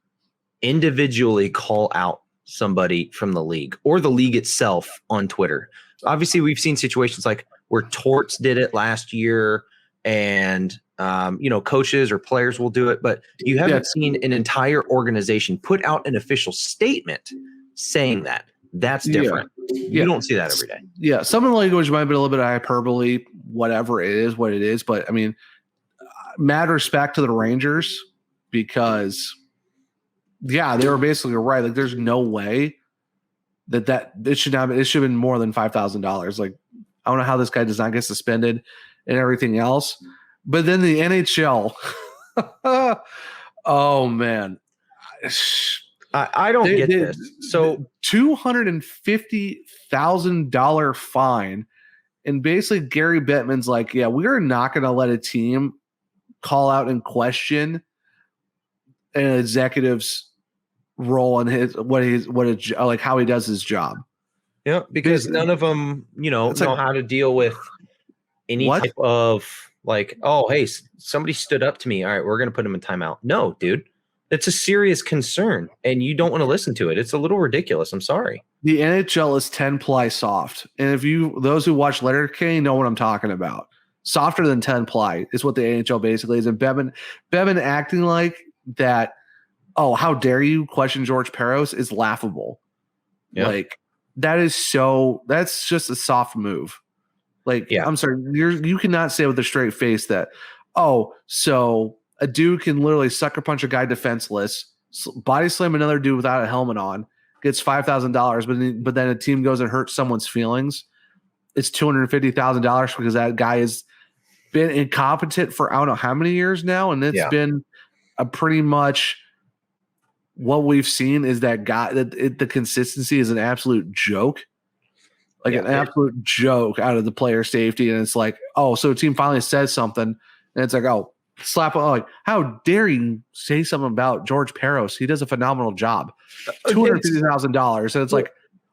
individually call out somebody from the league or the league itself on Twitter. Obviously, we've seen situations like where Torts did it last year, and coaches or players will do it, but you haven't seen an entire organization put out an official statement saying that. That's different. You don't see that every day. Yeah, some of the language might be a little bit of hyperbole, whatever it is, what it is, but I mean, mad respect to the Rangers because they were basically right. Like, there's no way that it should have been more than $5,000. Like, I don't know how this guy does not get suspended and everything else. But then the NHL, oh man, I don't get this. So $250,000 fine, and basically Gary Bettman's like, yeah, we are not going to let a team call out and question an executive's role and how he does his job. Yeah, because none of them, know how to deal with any type of like, oh, hey, somebody stood up to me. All right, we're going to put him in timeout. No, dude, it's a serious concern, and you don't want to listen to it. It's a little ridiculous. I'm sorry. The NHL is 10-ply soft, and those who watch Letterkenny know what I'm talking about. Softer than 10-ply is what the NHL basically is. And Bevan acting like that, oh, how dare you question George Peros, is laughable. Yeah. Like, that's just a soft move. Like, I'm sorry, you cannot say with a straight face that, oh, so a dude can literally sucker punch a guy defenseless, body slam another dude without a helmet on, gets $5,000, but then a team goes and hurts someone's feelings. It's $250,000 because that guy has been incompetent for I don't know how many years now, and it's been a pretty much what we've seen is that guy the consistency is an absolute joke. Like an absolute joke out of the player safety. And it's like, oh, so a team finally says something. And it's like, oh, slap. Oh, like, how dare you say something about George Peros? He does a phenomenal job. $250,000. And it's like,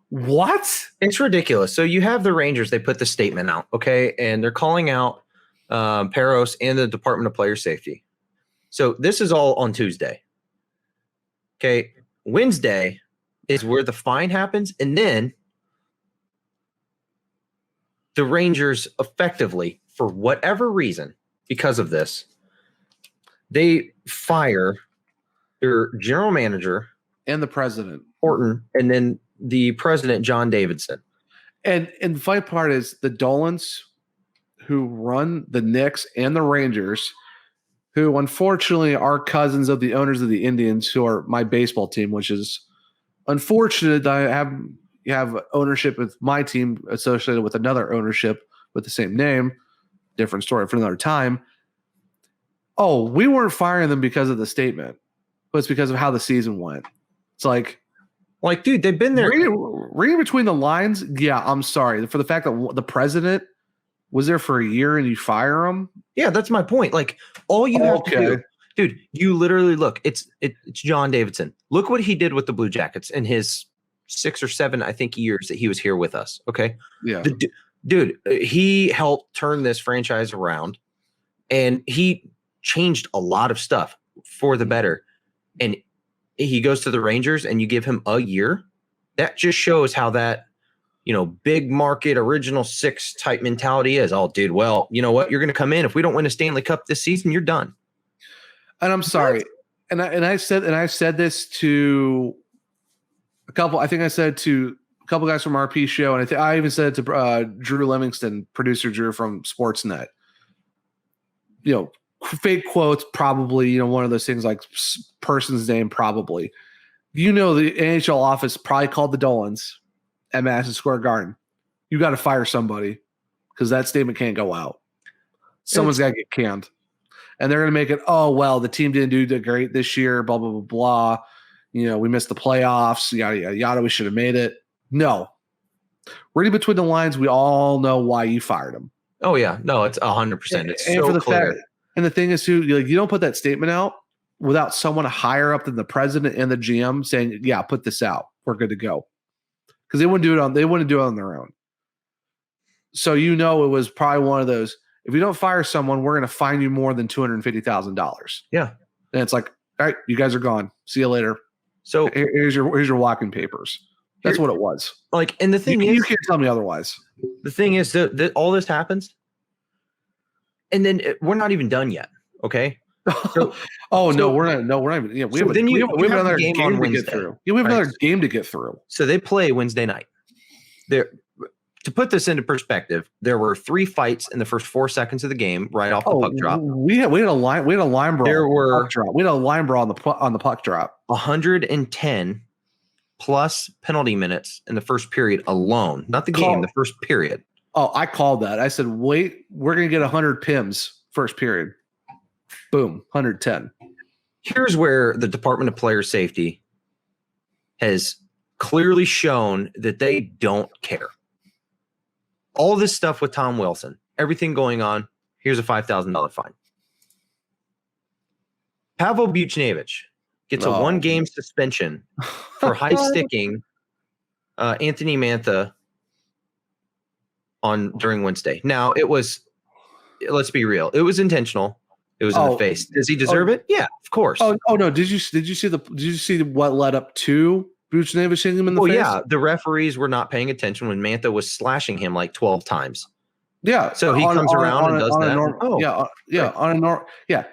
what? It's ridiculous. So you have the Rangers. They put the statement out. Okay. And they're calling out Peros and the Department of Player Safety. So this is all on Tuesday. Okay. Wednesday is where the fine happens. And then the Rangers effectively, for whatever reason, because of this, they fire their general manager and the president, Horton, and then the president, John Davidson. And the funny part is the Dolans, who run the Knicks and the Rangers, who unfortunately are cousins of the owners of the Indians, who are my baseball team, which is unfortunate that I have ownership with my team associated with another ownership with the same name. Different story for another time. Oh, we weren't firing them because of the statement, but it's because of how the season went. It's like, dude, they've been there. Reading between the lines, yeah, I'm sorry. For the fact that the president was there for a year and you fire him? Yeah, that's my point. Like, all you have to do, dude, you literally look, it's John Davidson. Look what he did with the Blue Jackets in his 6 or 7, I think, years that he was here with us. Okay. Yeah. Dude, he helped turn this franchise around, and he changed a lot of stuff for the better. And he goes to the Rangers and you give him a year. That just shows how that, big market original 6 type mentality is. Oh, dude, well, you know what? You're going to come in. If we don't win a Stanley Cup this season, you're done. And I'm sorry. And I said this to a couple. I think I said to a couple guys from RP show, and I even said it to Drew Livingston, producer Drew from Sportsnet. fake quotes, probably, one of those things like person's name, probably. The NHL office probably called the Dolans at Madison Square Garden. You got to fire somebody because that statement can't go out. Someone's got to get canned. And they're going to make it, oh, well, the team didn't do great this year, blah, blah, blah, blah. We missed the playoffs, yada, yada, yada. We should have made it. No. Reading between the lines, we all know why you fired him. Oh, yeah. No, it's 100%. It's so for the clear. Fact, and the thing is, too, you don't put that statement out without someone higher up than the president and the GM saying, yeah, put this out. We're good to go. Because they wouldn't do it on their own. So it was probably one of those, if you don't fire someone, we're going to fine you more than $250,000. Yeah. And it's like, all right, you guys are gone. See you later. So here's your walking papers. That's what it was. Like, and the thing is, you can't tell me otherwise. The thing is that all this happens, and then we're not even done yet. Okay. So, no, we're not. No, we're not even. Yeah, we have another game to get through. Yeah, we have another game to get through. So they play Wednesday night. To put this into perspective, there were 3 fights in the first 4 seconds of the game, right off the puck drop. We had a line brawl. There were we had a line brawl on the puck drop. 110 plus penalty minutes in the first period alone, not the game, the first period. Oh, I called that. I said, wait, we're gonna get 100 PIMs first period. Boom, 110. Here's where the Department of Player Safety has clearly shown that they don't care. All this stuff with Tom Wilson, everything going on, here's a $5,000 fine. Pavel Buchnevich gets a 1-game suspension for high-sticking Anthony Mantha during Wednesday. Now, let's be real, it was intentional. It was in the face. Does he deserve it? Yeah, of course. Oh no! Did you see what led up to Buchnevich hitting him in the face? Yeah, the referees were not paying attention when Mantha was slashing him like 12 times. Yeah, so he comes around and does that.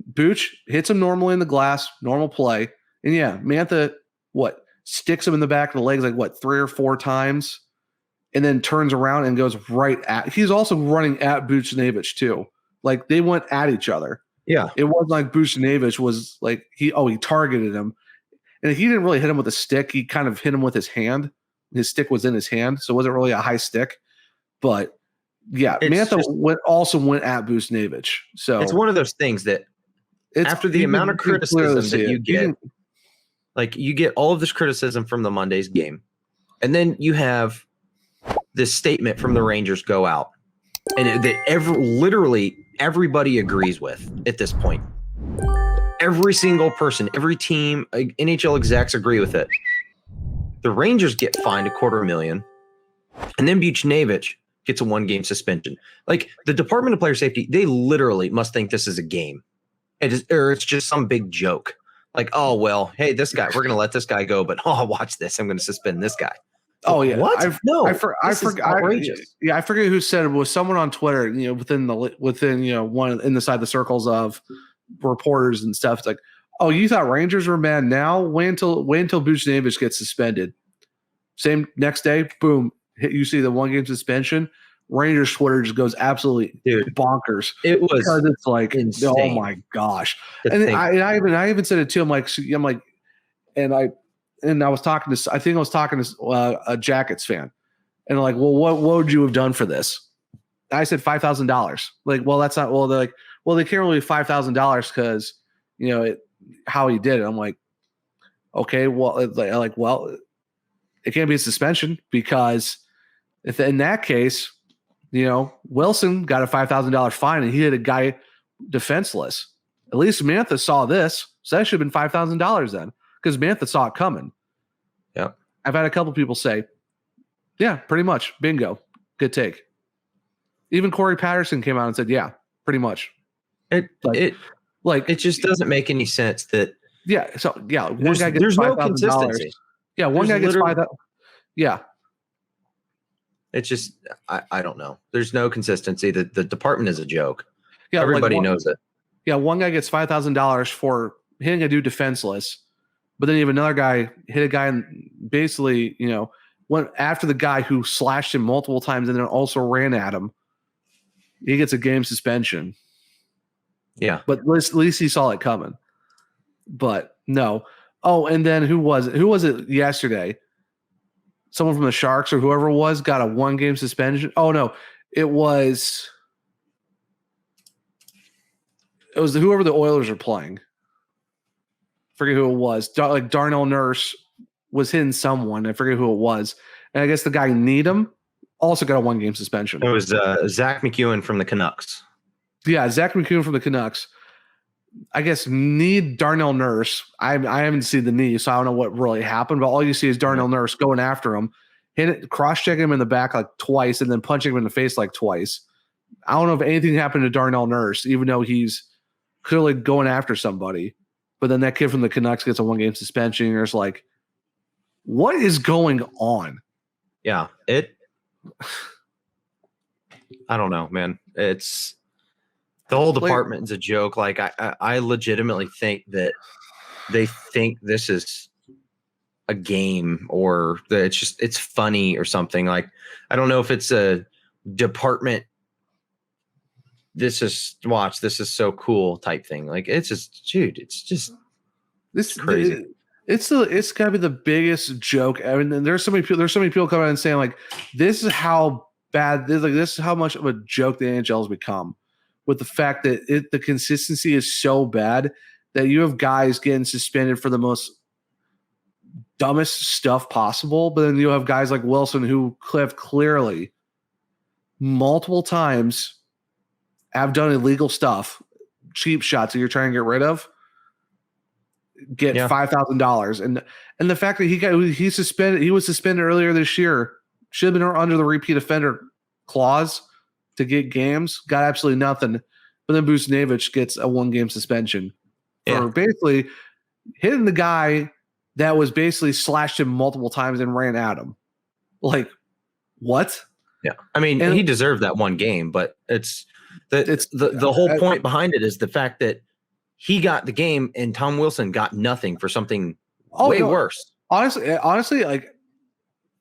Booch hits him normally in the glass, normal play, and Mantha sticks him in the back of the legs 3 or 4 times, and then turns around and goes right at. He's also running at Buchnevich too. Like they went at each other. Yeah, it wasn't like Buchnevich was like he targeted him. And he didn't really hit him with a stick. He kind of hit him with his hand. His stick was in his hand, so it wasn't really a high stick. But Mantha went at Buchnevich. So it's one of those things that after the amount of criticism that you get, you get all of this criticism from the Monday's game, and then you have this statement from the Rangers go out, and literally everybody agrees with at this point. Every single person, every team, NHL execs agree with it. The Rangers get fined $250,000, and then Buchnevich gets a 1-game suspension. Like the Department of Player Safety, they literally must think this is a game, or it's just some big joke. Like, oh well, hey, this guy, we're gonna let this guy go, but watch this, I'm gonna suspend this guy. Oh yeah, what? I forget who said it. Was someone on Twitter, within one inside the circles of reporters and stuff. It's like, oh, you thought Rangers were mad now? Wait until Buchnevich gets suspended. Same next day, boom, you see the 1-game suspension. Rangers Twitter just goes absolutely bonkers. It was because it's like, insane. Oh my gosh! And I even said it to him. And I was talking to a Jackets fan, and like, well, what would you have done for this? I said $5,000. Like, well, that's not. Well, they're like, well, they can't really $5,000 because how he did it. I'm like, okay, well, it can't be a suspension because if in that case, Wilson got a $5,000 fine and he hit a guy defenseless. At least Mantha saw this, so that should have been $5,000 then, because Mantha saw it coming. Yeah, I've had a couple people say, yeah, pretty much, bingo, good take. Even Corey Patterson came out and said, yeah, pretty much. It just doesn't make any sense that. Yeah. So one guy gets there's no $5,000. consistency. Yeah. One guy gets $5,000. Yeah. It's just, I don't know. There's no consistency. The department is a joke. Yeah. Everybody knows it. Yeah. One guy gets $5,000 for hitting a dude defenseless, but then you have another guy hit a guy and basically, went after the guy who slashed him multiple times and then also ran at him. He gets a game suspension. Yeah. But at least he saw it coming. But no. Oh, and then who was it? Who was it yesterday? Someone from the Sharks or whoever it was got a 1-game suspension. Oh no, it was whoever the Oilers are playing. Forget who it was. Like Darnell Nurse was hitting someone. I forget who it was. And I guess the guy Needham also got a 1-game suspension. It was Zach McEwen from the Canucks. Yeah, Zach McEwen from the Canucks. I guess Darnell Nurse. I haven't seen the knee, so I don't know what really happened. But all you see is Darnell Nurse going after him, cross-checking him in the back like twice, and then punching him in the face like twice. I don't know if anything happened to Darnell Nurse, even though he's clearly going after somebody. But then that kid from the Canucks gets a 1-game suspension. And it's like, what is going on? Yeah, I don't know, man. It's the whole department is a joke. Like I legitimately think that they think this is a game or that it's funny or something. Like, I don't know if it's a department. This is so cool type thing. Like, it's just, dude, it's just crazy. It's gotta be the biggest joke. I mean, there's so many people coming out and saying like, this is how bad this is how much of a joke the NHL has become, with the fact that the consistency is so bad that you have guys getting suspended for the most dumbest stuff possible, but then you have guys like Wilson who have clearly multiple times have done illegal stuff, cheap shots that you're trying to get rid of, get $5,000, and the fact that he was suspended earlier this year, should have been under the repeat offender clause to get games, got absolutely nothing. But then Buchnevich gets a 1-game suspension for basically hitting the guy that was basically slashed him multiple times and ran at him. Like, what? Yeah, I mean, he deserved that 1 game, but the whole point behind it is the fact that he got the game and Tom Wilson got nothing for something way worse. Honestly, like,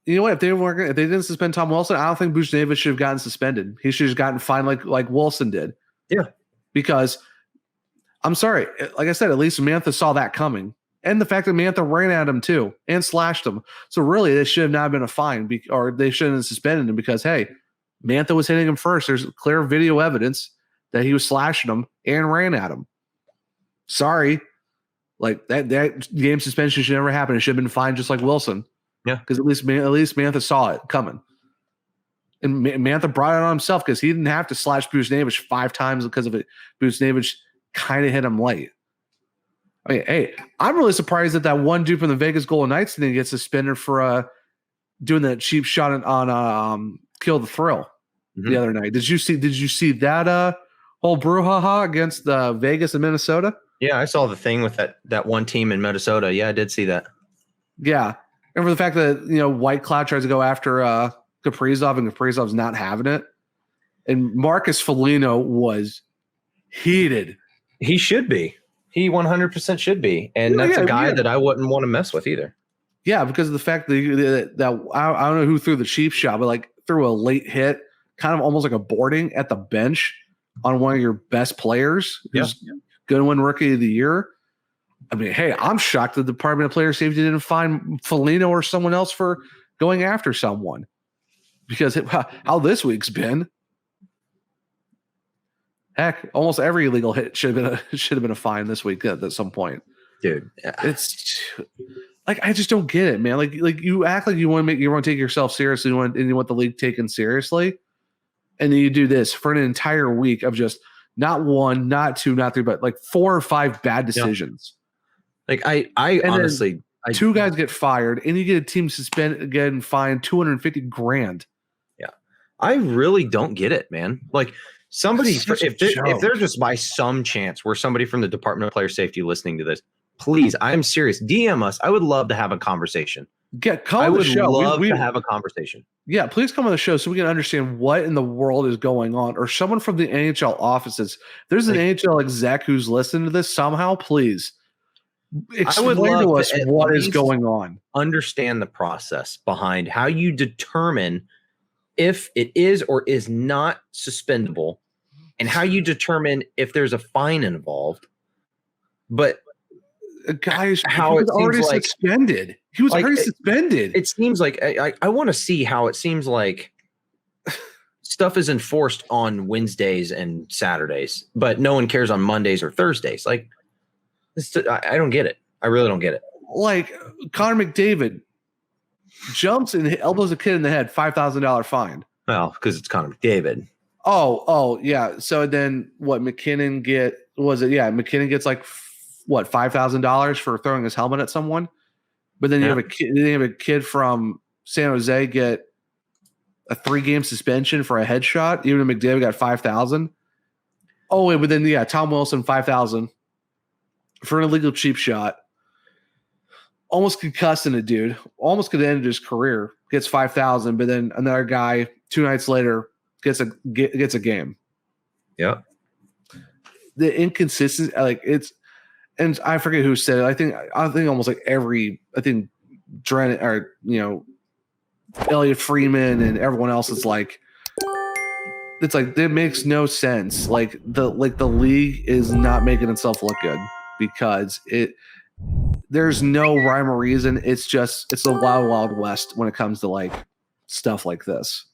you know what? If they didn't suspend Tom Wilson, I don't think Buchnevich should have gotten suspended. He should have gotten fined like Wilson did. Yeah, because I'm sorry, like I said, at least Mantha saw that coming, and the fact that Mantha ran at him too and slashed him. So really, this should have not been a fine, or they shouldn't have suspended him because hey, Mantha was hitting him first. There's clear video evidence that he was slashing him and ran at him. Sorry, like that game suspension should never happen. It should have been fine, just like Wilson. Yeah, because at least Mantha saw it coming, and Mantha brought it on himself because he didn't have to slash Buchnevich 5 times because of it. Buchnevich kind of hit him late. I mean, hey, I'm really surprised that one dude from the Vegas Golden Knights didn't get suspended for doing that cheap shot on Kill the Thrill the other night. Did you see that whole brouhaha against Vegas and Minnesota? Yeah, I saw the thing with that one team in Minnesota. Yeah, I did see that. Yeah. And for the fact that, White Cloud tries to go after Kaprizov and Kaprizov's not having it. And Marcus Foligno was heated. He should be. He 100% should be. And that's a guy that I wouldn't want to mess with either. Yeah, because of the fact that I don't know who threw the cheap shot, but like threw a late hit, kind of almost like a boarding at the bench on one of your best players who's going to win Rookie of the Year. I mean, hey, I'm shocked that the Department of Player Safety didn't find Foligno or someone else for going after someone, because how this week's been. Heck, almost every illegal hit should have been a fine this week at some point. Dude, it's like, I just don't get it, man. Like you act like you want to take yourself seriously, and you want the league taken seriously, and then you do this for an entire week of just not 1, not 2, not 3, but like 4 or 5 bad decisions. Yeah. Like I honestly, 2 guys get fired, and you get a team suspended again, fined $250,000. Yeah, I really don't get it, man. Like somebody, if they're just by some chance were somebody from the Department of Player Safety listening to this, please, I'm serious. DM us. I would love to have a conversation. Come on the show. Love to have a conversation. Yeah, please come on the show so we can understand what in the world is going on, or someone from the NHL offices. There's an NHL exec who's listening to this somehow. Please explain to us what is going on. Understand the process behind how you determine if it is or is not suspendable, and how you determine if there's a fine involved. But guys, how he it was already seems like suspended. He was already suspended. It seems like I want to see how it seems like stuff is enforced on Wednesdays and Saturdays, but no one cares on Mondays or Thursdays. Like, I don't get it. I really don't get it. Like Connor McDavid jumps and elbows a kid in the head, $5,000 fine. Well, because it's Connor McDavid. Oh, yeah. So then what McKinnon McKinnon gets like what, $5,000 for throwing his helmet at someone. But then you have a kid from San Jose get a 3-game suspension for a headshot. Even McDavid got $5,000. Oh, wait, but then Tom Wilson $5,000 for an illegal cheap shot. Almost concussing a dude. Almost could have ended his career. Gets $5,000, but then another guy 2 nights later gets a game. Yeah. The inconsistency, like it's, and I forget who said it. I think almost like Dren or Elliot Freeman and everyone else is like, it's like it makes no sense. Like the league is not making itself look good because there's no rhyme or reason. It's the wild, wild west when it comes to like stuff like this,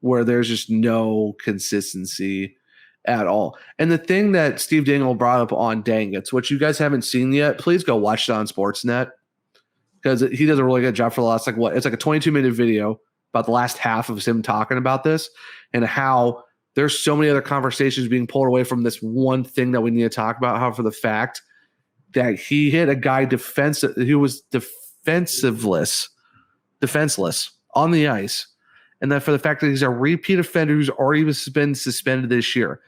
where there's just no consistency at all. And the thing that Steve Dangle brought up on Dang It's, which you guys haven't seen yet, please go watch it on Sportsnet because he does a really good job for the last it's like a 22-minute video about the last half of him talking about this and how there's so many other conversations being pulled away from this one thing that we need to talk about. How for the fact that he hit a guy who was defenseless on the ice, and that for the fact that he's a repeat offender who's already been suspended this year.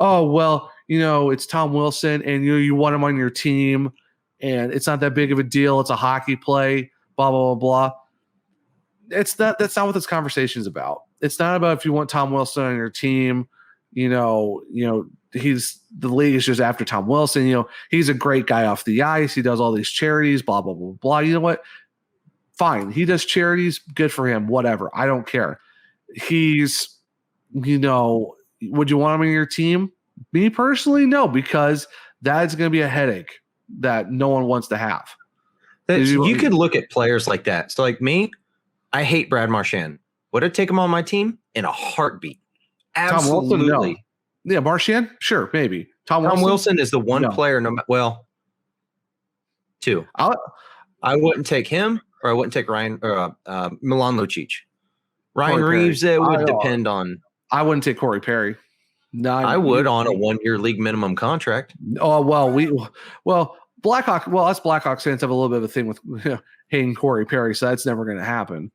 Oh, well, it's Tom Wilson and you want him on your team and it's not that big of a deal. It's a hockey play, blah, blah, blah, blah. That's not what this conversation is about. It's not about if you want Tom Wilson on your team, the league is just after Tom Wilson. He's a great guy off the ice. He does all these charities, blah, blah, blah, blah. You know what? Fine. He does charities. Good for him. Whatever. I don't care. He's, would you want him on your team? Me personally, no, because that's going to be a headache that no one wants to have. You could look at players like that. So like me, I hate Brad Marchand. Would I take him on my team? In a heartbite. Absolutely. Tom Wilson, no. Yeah, Marchand? Sure, maybe. Tom Wilson is the one player, two. I wouldn't take him, or I wouldn't take Ryan or Milan Lucic. Ryan Corey Reeves, Perry. It would depend on. I wouldn't take Corey Perry. No, I would on a 1-year league minimum contract. Oh, well, Blackhawk. Well, us Blackhawks fans have a little bit of a thing with hating Corey Perry, so that's never going to happen.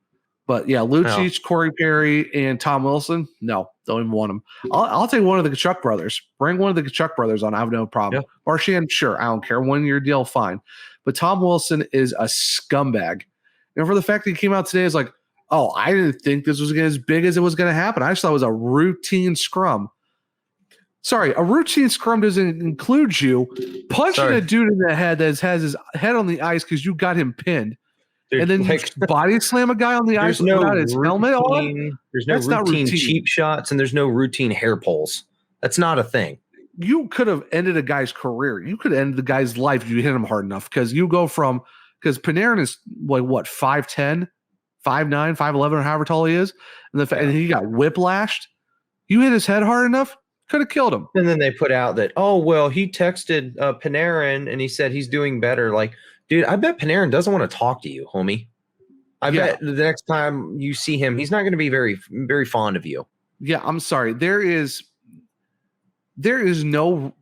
But yeah, Lucic, Corey Perry, and Tom Wilson. No, don't even want them. I'll take one of the Kachuk brothers. Bring one of the Kachuk brothers on. I have no problem. Yeah. Marchand, sure, I don't care. 1-year deal, fine. But Tom Wilson is a scumbag. And for the fact that he came out today is like, oh, I didn't think this was as big as it was going to happen. I just thought it was a routine scrum. Sorry, a routine scrum doesn't include you punching a dude in the head that has his head on the ice because you got him pinned. And then you body slam a guy on the ice without his helmet on? There's no routine cheap shots and there's no routine hair pulls. That's not a thing. You could have ended a guy's career. You could have ended the guy's life if you hit him hard enough because Panarin is like what, 5'10", 5'9", 5'11", or however tall he is. And he got whiplashed. You hit his head hard enough, could have killed him. And then they put out that, he texted Panarin and he said he's doing better. Like, dude, I bet Panarin doesn't want to talk to you, homie. I bet the next time you see him, he's not going to be very, very fond of you. Yeah, I'm sorry. There's and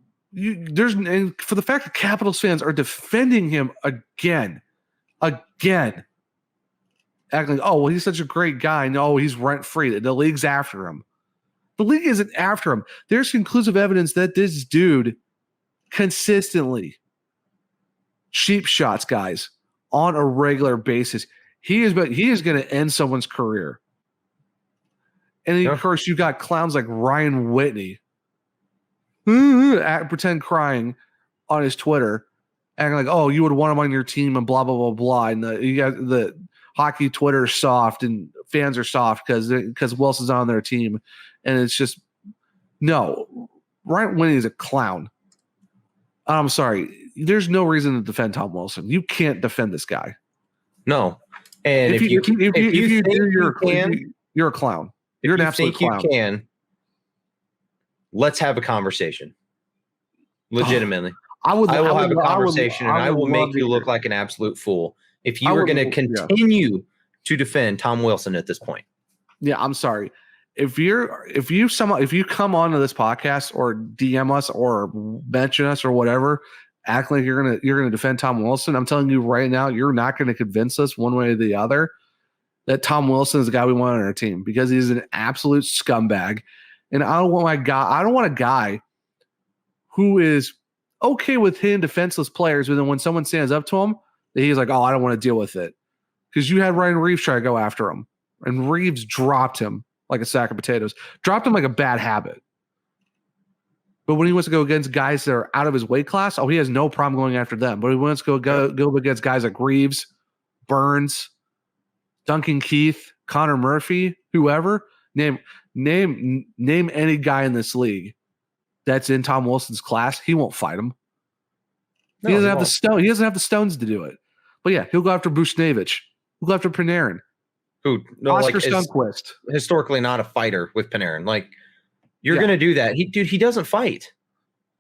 for the fact that Capitals fans are defending him again, acting like, he's such a great guy. No, he's rent free. The league's after him. The league isn't after him. There's conclusive evidence that this dude consistently cheap shots guys on a regular basis. He is going to end someone's career. And then, of course, you got clowns like Ryan Whitney, pretend crying on his Twitter, acting like, oh, you would want him on your team and blah, blah, blah, blah. And you got the hockey Twitter soft and fans are soft because Wilson's on their team. And it's just, no. Ryan Winnie is a clown. I'm sorry. There's no reason to defend Tom Wilson. You can't defend this guy. No. And if you think you're a clown. You're an absolute clown. You can. Let's have a conversation. Legitimately. I will have a conversation, and I will make you look like an absolute fool if you are going to continue to defend Tom Wilson at this point. Yeah, I'm sorry. If you come onto this podcast or DM us or mention us or whatever, act like you're gonna defend Tom Wilson, I'm telling you right now, you're not going to convince us one way or the other that Tom Wilson is the guy we want on our team, because he's an absolute scumbag. And I don't want a guy who is okay with hitting defenseless players, but then when someone stands up to him, he's like, "Oh, I don't want to deal with it." Because you had Ryan Reeves try to go after him, and Reeves dropped him like a sack of potatoes, dropped him like a bad habit. But when he wants to go against guys that are out of his weight class, he has no problem going after them. But he wants to go against guys like Reeves, Burns, Duncan Keith, Connor Murphy, whoever. Name any guy in this league that's in Tom Wilson's class. He won't fight him. He doesn't have the stone. He doesn't have the stones to do it. But yeah, he'll go after Buchnevich. He'll go after Panarin. Oscar Sundqvist. Historically not a fighter with Panarin. Like, you're going to do that. He doesn't fight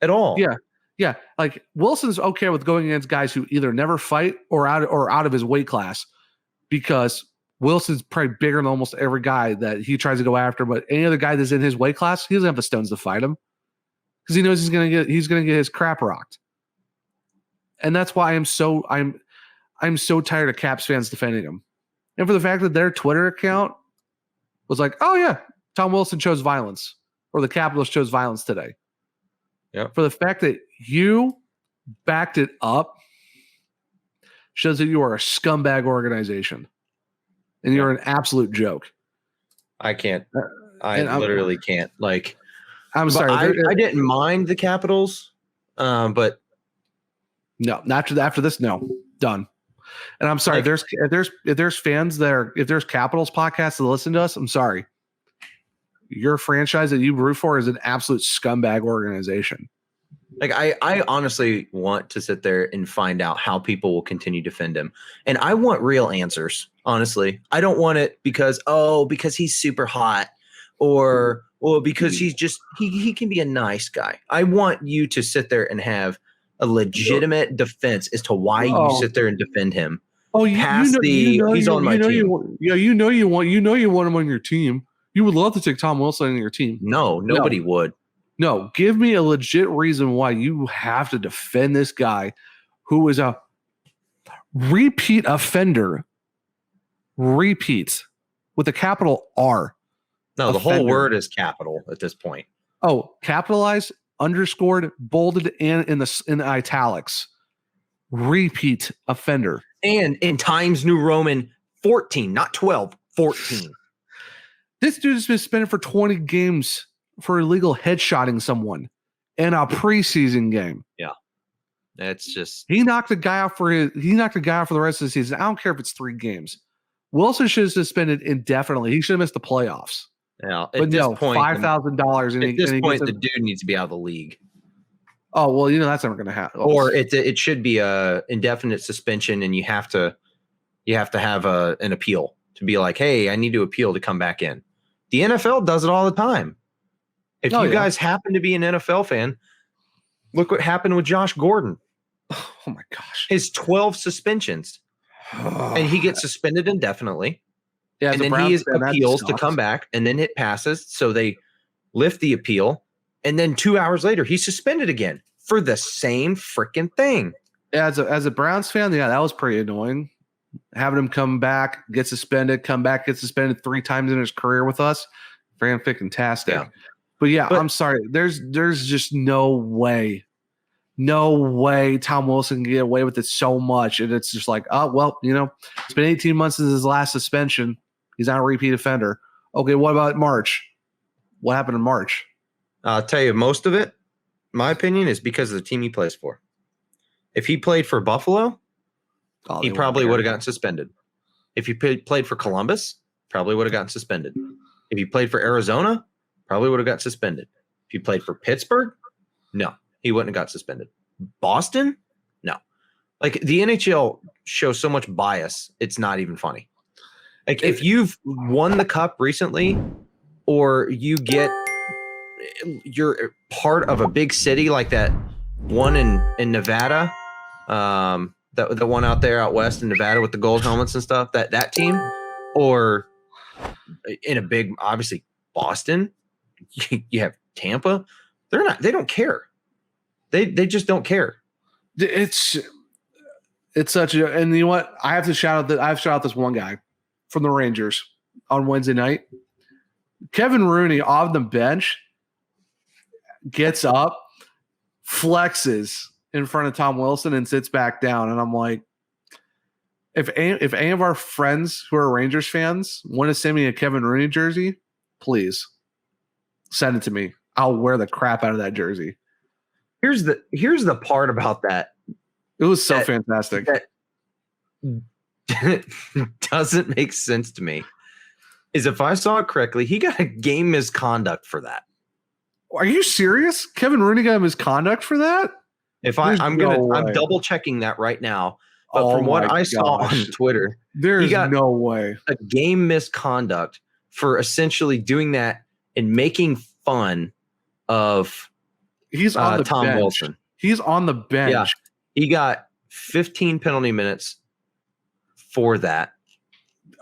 at all. Yeah. Yeah. Like, Wilson's okay with going against guys who either never fight or out of his weight class, because Wilson's probably bigger than almost every guy that he tries to go after. But any other guy that's in his weight class, he doesn't have the stones to fight him, because he knows he's gonna get his crap rocked. And that's why I'm so tired of Caps fans defending him. And for the fact that their Twitter account was like, "Oh yeah, Tom Wilson chose violence," or the Capitals chose violence today. Yeah. For the fact that you backed it up shows that you are a scumbag organization, and you're an absolute joke. I can't. I literally can't. Like, I'm sorry. I didn't mind the Capitals, but no, after this, no, done. And I'm sorry. Like, if there's fans if there's Capitals podcasts that listen to us, I'm sorry. Your franchise that you root for is an absolute scumbag organization. Like, I honestly want to sit there and find out how people will continue to defend him. And I want real answers, honestly. I don't want it because he's super hot, or because he's just he can be a nice guy. I want you to sit there and have a legitimate defense as to why you sit there and defend him. Oh, he's on my team. You want him on your team. You would love to take Tom Wilson on your team. No, nobody would. No, give me a legit reason why you have to defend this guy who is a repeat offender. Repeat with a capital R. No, the whole word is capital at this point. Oh, capitalized, underscored, bolded, and in the italics. Repeat offender. And in Times New Roman 14, not 12, 14. This dude has been suspended for 20 games for illegal headshotting someone in a preseason game. Yeah. That's just, he knocked a guy out for the rest of the season. I don't care if it's 3 games. Wilson should have suspended indefinitely. He should have missed the playoffs. Yeah, but no, $5,000. At this point, the dude needs to be out of the league. Oh well, that's never going to happen. Or it should be a indefinite suspension, and you have to have an appeal to be like, hey, I need to appeal to come back in. The NFL does it all the time. If you guys happen to be an NFL fan, look what happened with Josh Gordon. Oh my gosh, his 12 suspensions, and he gets suspended indefinitely. Yeah, and then he appeals to come back, and then it passes. So they lift the appeal, and then 2 hours later, he's suspended again for the same freaking thing. Yeah, as a Browns fan, yeah, that was pretty annoying. Having him come back, get suspended, come back, get suspended 3 times in his career with us. Fantastic. Yeah. But I'm sorry. There's just no way Tom Wilson can get away with it so much. And it's just like, oh, well, it's been 18 months since his last suspension. He's not a repeat offender. Okay, what about March? What happened in March? I'll tell you, most of it, my opinion, is because of the team he plays for. If he played for Buffalo, he probably would have gotten suspended. If he played for Columbus, probably would have gotten suspended. If he played for Arizona, probably would have gotten suspended. If he played for Pittsburgh, no, he wouldn't have got suspended. Boston, no. Like the NHL shows so much bias, it's not even funny. Like if you've won the cup recently, or you're part of a big city like that one in Nevada, the one out there out west in Nevada with the gold helmets and stuff, that team, or in a big, obviously Boston, you have Tampa, they don't care. They just don't care. It's such a, and you know what? I've shout out this one guy from the Rangers on Wednesday night. Kevin Rooney off the bench gets up, flexes in front of Tom Wilson, and sits back down. And I'm like, if any of our friends who are Rangers fans want to send me a Kevin Rooney jersey, please send it to me. I'll wear the crap out of that jersey. Here's the part about that. It was so fantastic. That doesn't make sense to me. Is if I saw it correctly, he got a game misconduct for that. Are you serious? Kevin Rooney got misconduct for that? I'm double checking that right now. But from what I saw on Twitter, there's no way. A game misconduct for essentially doing that and making fun of he's on the Tom bench. Wilson. He's on the bench. Yeah. He got 15 penalty minutes for that.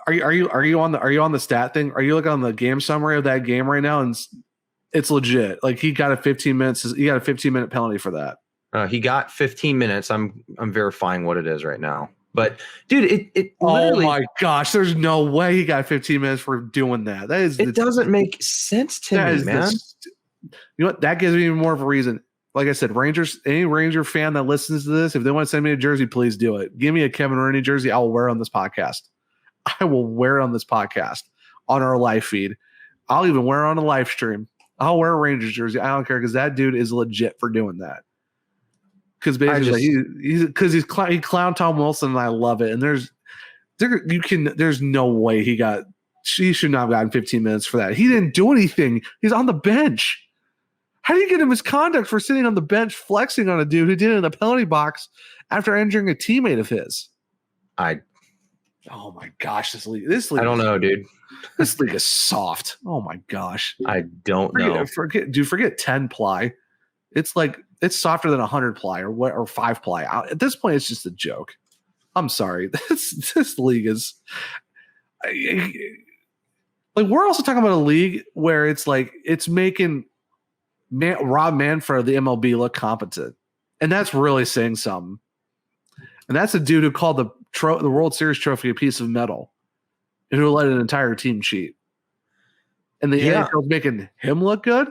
Are you on the stat thing? Are you looking on the game summary of that game right now? And it's legit. Like he got a 15-minute penalty for that. He got 15 minutes. I'm verifying what it is right now. But dude, it literally, oh my gosh, there's no way he got 15 minutes for doing that. It doesn't make sense to me, man. You know what? That gives me even more of a reason. Like I said, any Ranger fan that listens to this, if they want to send me a jersey, please do it. Give me a Kevin Rooney jersey. I will wear it on this podcast. I will wear it on this podcast, on our live feed. I'll even wear it on a live stream. I'll wear a Rangers jersey. I don't care because that dude is legit for doing that. Because basically, he clowned Tom Wilson, and I love it. And there's no way she should not have gotten 15 minutes for that. He didn't do anything. He's on the bench. How do you get him misconduct for sitting on the bench flexing on a dude who did it in the penalty box after injuring a teammate of his? Oh my gosh, this league I don't know, dude. This league is soft. Oh my gosh. I don't know. Forget 10 ply. It's softer than 100 ply or 5 ply. At this point, it's just a joke. I'm sorry. This league is like, we're also talking about a league where it's like it's making Rob Manfred, the MLB, look competent, and that's really saying something. And that's a dude who called the World Series trophy a piece of metal, and who let an entire team cheat. And the NHL is making him look good,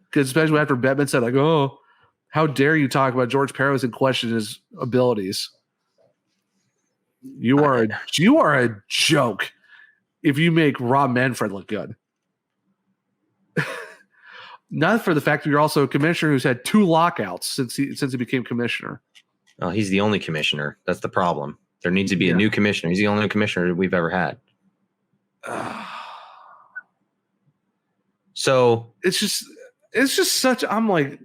because especially after Bettman said, like, "Oh, how dare you talk about George Parros and question his abilities? You are a joke if you make Rob Manfred look good." Not for the fact that you're also a commissioner who's had 2 lockouts since he became commissioner. Oh, he's the only commissioner. That's the problem. There needs to be a new commissioner. He's the only commissioner we've ever had. So it's just such. I'm like,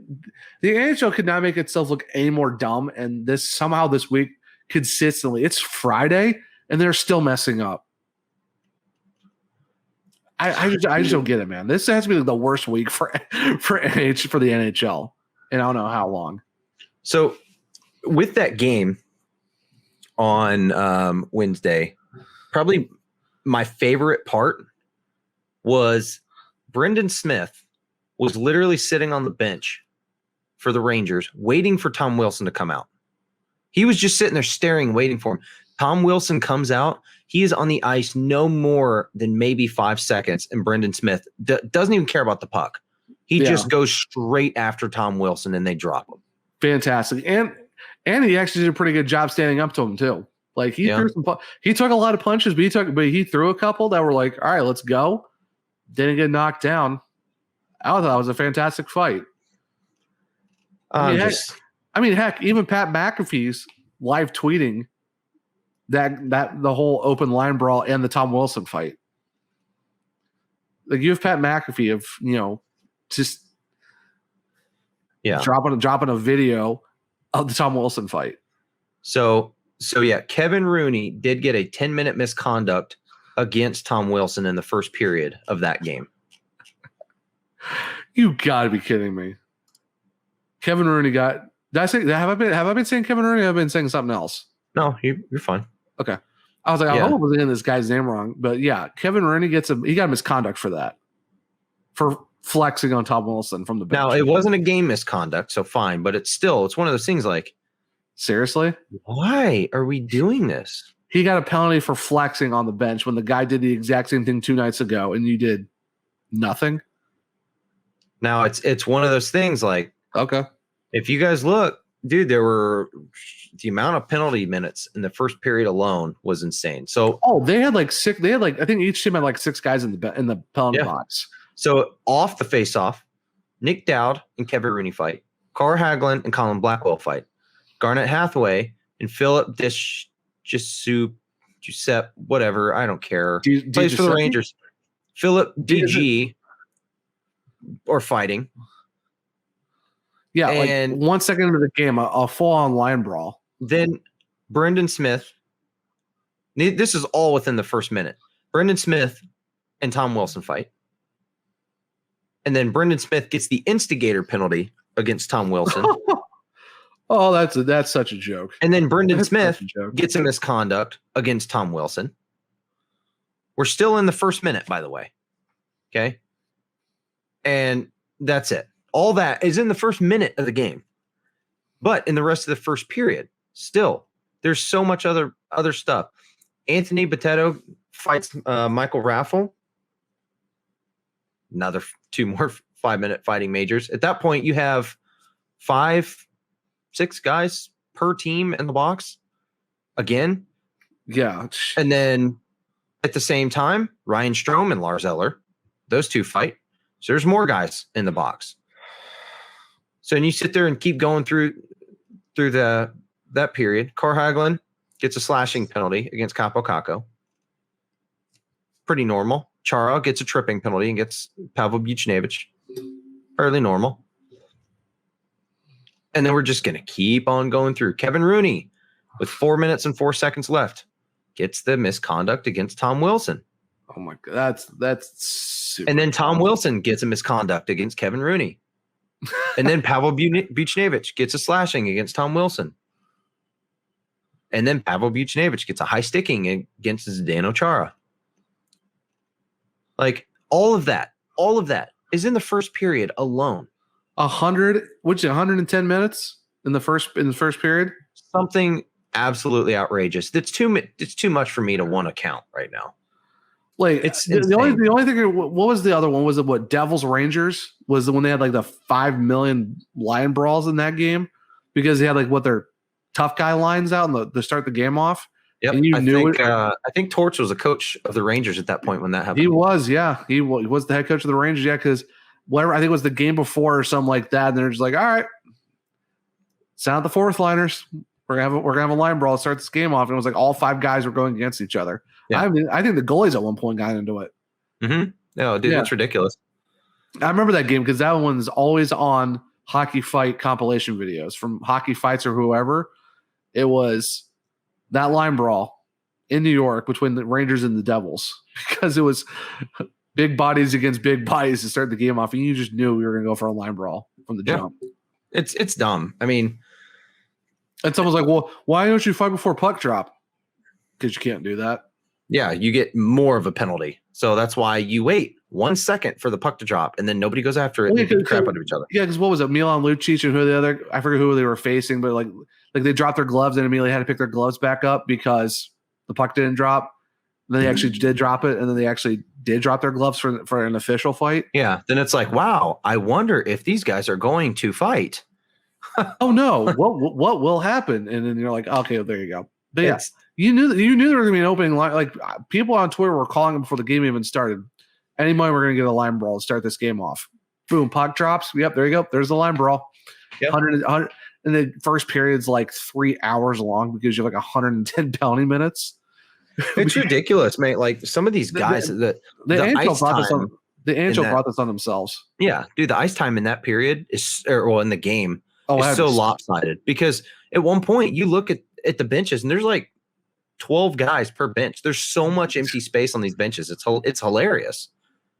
the NHL could not make itself look any more dumb, and this week consistently. It's Friday, and they're still messing up. I just don't get it, man. This has to be the worst week for the NHL, and I don't know how long. So, with that game on Wednesday, probably my favorite part was Brendan Smith was literally sitting on the bench for the Rangers, waiting for Tom Wilson to come out. He was just sitting there staring, waiting for him. Tom Wilson comes out. He is on the ice no more than maybe 5 seconds, and Brendan Smith doesn't even care about the puck. He just goes straight after Tom Wilson, and they drop him. Fantastic. And he actually did a pretty good job standing up to him, too. Like, he took a lot of punches, but he threw a couple that were like, all right, let's go. Didn't get knocked down. I thought that was a fantastic fight. Heck, even Pat McAfee's live tweeting that the whole open line brawl and the Tom Wilson fight. Like, you have Pat McAfee of, just Yeah. dropping a video of the Tom Wilson fight. So yeah, Kevin Rooney did get a 10-minute misconduct against Tom Wilson in the first period of that game. You gotta be kidding me. Kevin Rooney got. Did I say? Have I been saying Kevin Rooney? Or have I been saying something else? No, you're fine. Okay. I was like, I hope I wasn't getting this guy's name wrong, but yeah, Kevin Rooney he got misconduct for that, for flexing on Tom Wilson from the bench. Now it wasn't a game misconduct, so fine, but it's one of those things like, seriously, why are we doing this? He got a penalty for flexing on the bench when the guy did the exact same thing 2 nights ago, and you did nothing. Now it's one of those things like, okay, if you guys look, dude, the amount of penalty minutes in the first period alone was insane. So they had like 6. They had like, I think each team had like 6 guys in the penalty box. So off the face-off, Nick Dowd and Kevin Rooney fight, Carl Hagelin and Colin Blackwell fight, Garnet Hathaway and Philip Giuseppe, whatever, I don't care. Plays for the Rangers. Philip DG are fighting. Yeah, and like 1 second into the game, a full-on line brawl. Then Brendan Smith. This is all within the first minute. Brendan Smith and Tom Wilson fight. And then Brendan Smith gets the instigator penalty against Tom Wilson. Oh, that's such a joke. And then Brendan Smith gets a misconduct against Tom Wilson. We're still in the first minute, by the way. Okay. And that's it. All that is in the first minute of the game. But in the rest of the first period, still, there's so much other stuff. Anthony Botetto fights Michael Raffle. Another 2 more 5-minute fighting majors. At that point, you have 5, 6 guys per team in the box. Again. Yeah. And then at the same time, Ryan Strome and Lars Eller. Those 2 fight. So there's more guys in the box. So, and you sit there and keep going through that period. Carl Hagelin gets a slashing penalty against Capo Caco. Pretty normal. Chara gets a tripping penalty and gets Pavel Buchnevich. Fairly normal. And then we're just going to keep on going through. Kevin Rooney, with 4 minutes and 4 seconds left, gets the misconduct against Tom Wilson. Oh my God, that's super. And then Tom Wilson gets a misconduct against Kevin Rooney. And then Pavel Buchnevich gets a slashing against Tom Wilson. And then Pavel Buchnevich gets a high sticking against Zdeno Chara. Like all of that is in the first period alone. 110 minutes in the first period? Something absolutely outrageous. It's too much for me to want to count right now. Like it's the only thing. What was the other one? Was it what Devils Rangers was the one they had like the 5 million line brawls in that game because they had like what their tough guy lines out and to start the game off. Yep, and you knew it. I think Torch was a coach of the Rangers at that point when that happened. He was, yeah, he was the head coach of the Rangers, yeah, because whatever I think it was the game before or something like that, and they're just like, all right, sound the fourth liners. We're gonna have a line brawl to start this game off. And it was like all 5 guys were going against each other. Yeah. I mean, I think the goalies at one point got into it. Mm-hmm. No, dude, that's ridiculous. I remember that game because that one's always on hockey fight compilation videos from Hockey Fights or whoever. It was that line brawl in New York between the Rangers and the Devils because it was big bodies against big bodies to start the game off, and you just knew we were gonna go for a line brawl from the jump. It's dumb. I mean. And someone's like, well, why don't you fight before puck drop? Because you can't do that. Yeah, you get more of a penalty. So that's why you wait 1 second for the puck to drop, and then nobody goes after it and they beat the crap out of each other. Yeah, because what was it? Milan Lucic and who the other? I forget who they were facing, but like they dropped their gloves and immediately had to pick their gloves back up because the puck didn't drop. Then they actually did drop it, and then they actually did drop their gloves for an official fight. Yeah, then it's like, wow, I wonder if these guys are going to fight. Oh no! What will happen? And then you're like, okay, there you go. But yeah, you knew there was gonna be an opening line. Like people on Twitter were calling before the game even started. Any moment we're gonna get a line brawl to start this game off. Boom, puck drops. Yep, there you go. There's the line brawl. Yep. 100, and the first period's like 3 hours long because you have like 110 penalty minutes. It's ridiculous, mate. Like some of these guys, the ice time. The NHL brought this on themselves. Yeah, dude, the ice time in that period in the game is so lopsided because at one point you look at the benches and there's like 12 guys per bench. There's so much empty space on these benches. It's hilarious.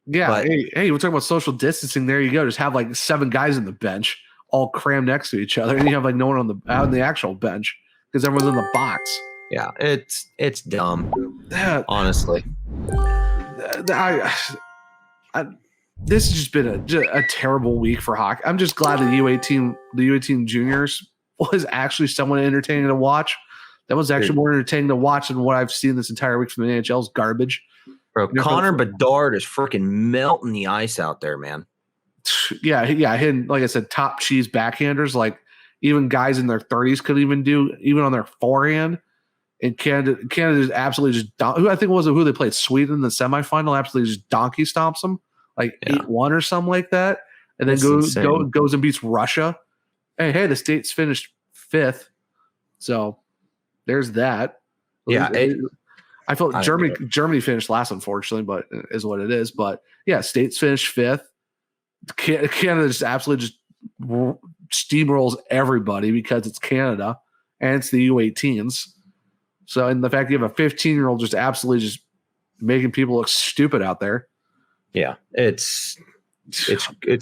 Yeah. But, hey, we're talking about social distancing. There you go. Just have like 7 guys on the bench all crammed next to each other, and you have like no one on the actual bench because everyone's in the box. Yeah, it's dumb. Honestly. This has just been a terrible week for hockey. I'm just glad the U18 juniors was actually somewhat entertaining to watch. That was actually more entertaining to watch than what I've seen this entire week from the NHL's garbage. Bro, Connor Bedard is freaking melting the ice out there, man. Yeah, hitting, like I said, top cheese backhanders, like even guys in their 30s could even do, even on their forehand. And Canada just absolutely just who they played, Sweden in the semifinal, absolutely just donkey stomps them like 8-1 or something like that, and then goes and beats Russia. Hey, the States finished 5th, so there's that. Yeah, I felt Germany finished last, unfortunately, but is what it is. But yeah, States finished 5th. Canada just absolutely just steamrolls everybody because it's Canada and it's the U18s. So, and the fact you have a 15-year-old just absolutely just making people look stupid out there. Yeah, it's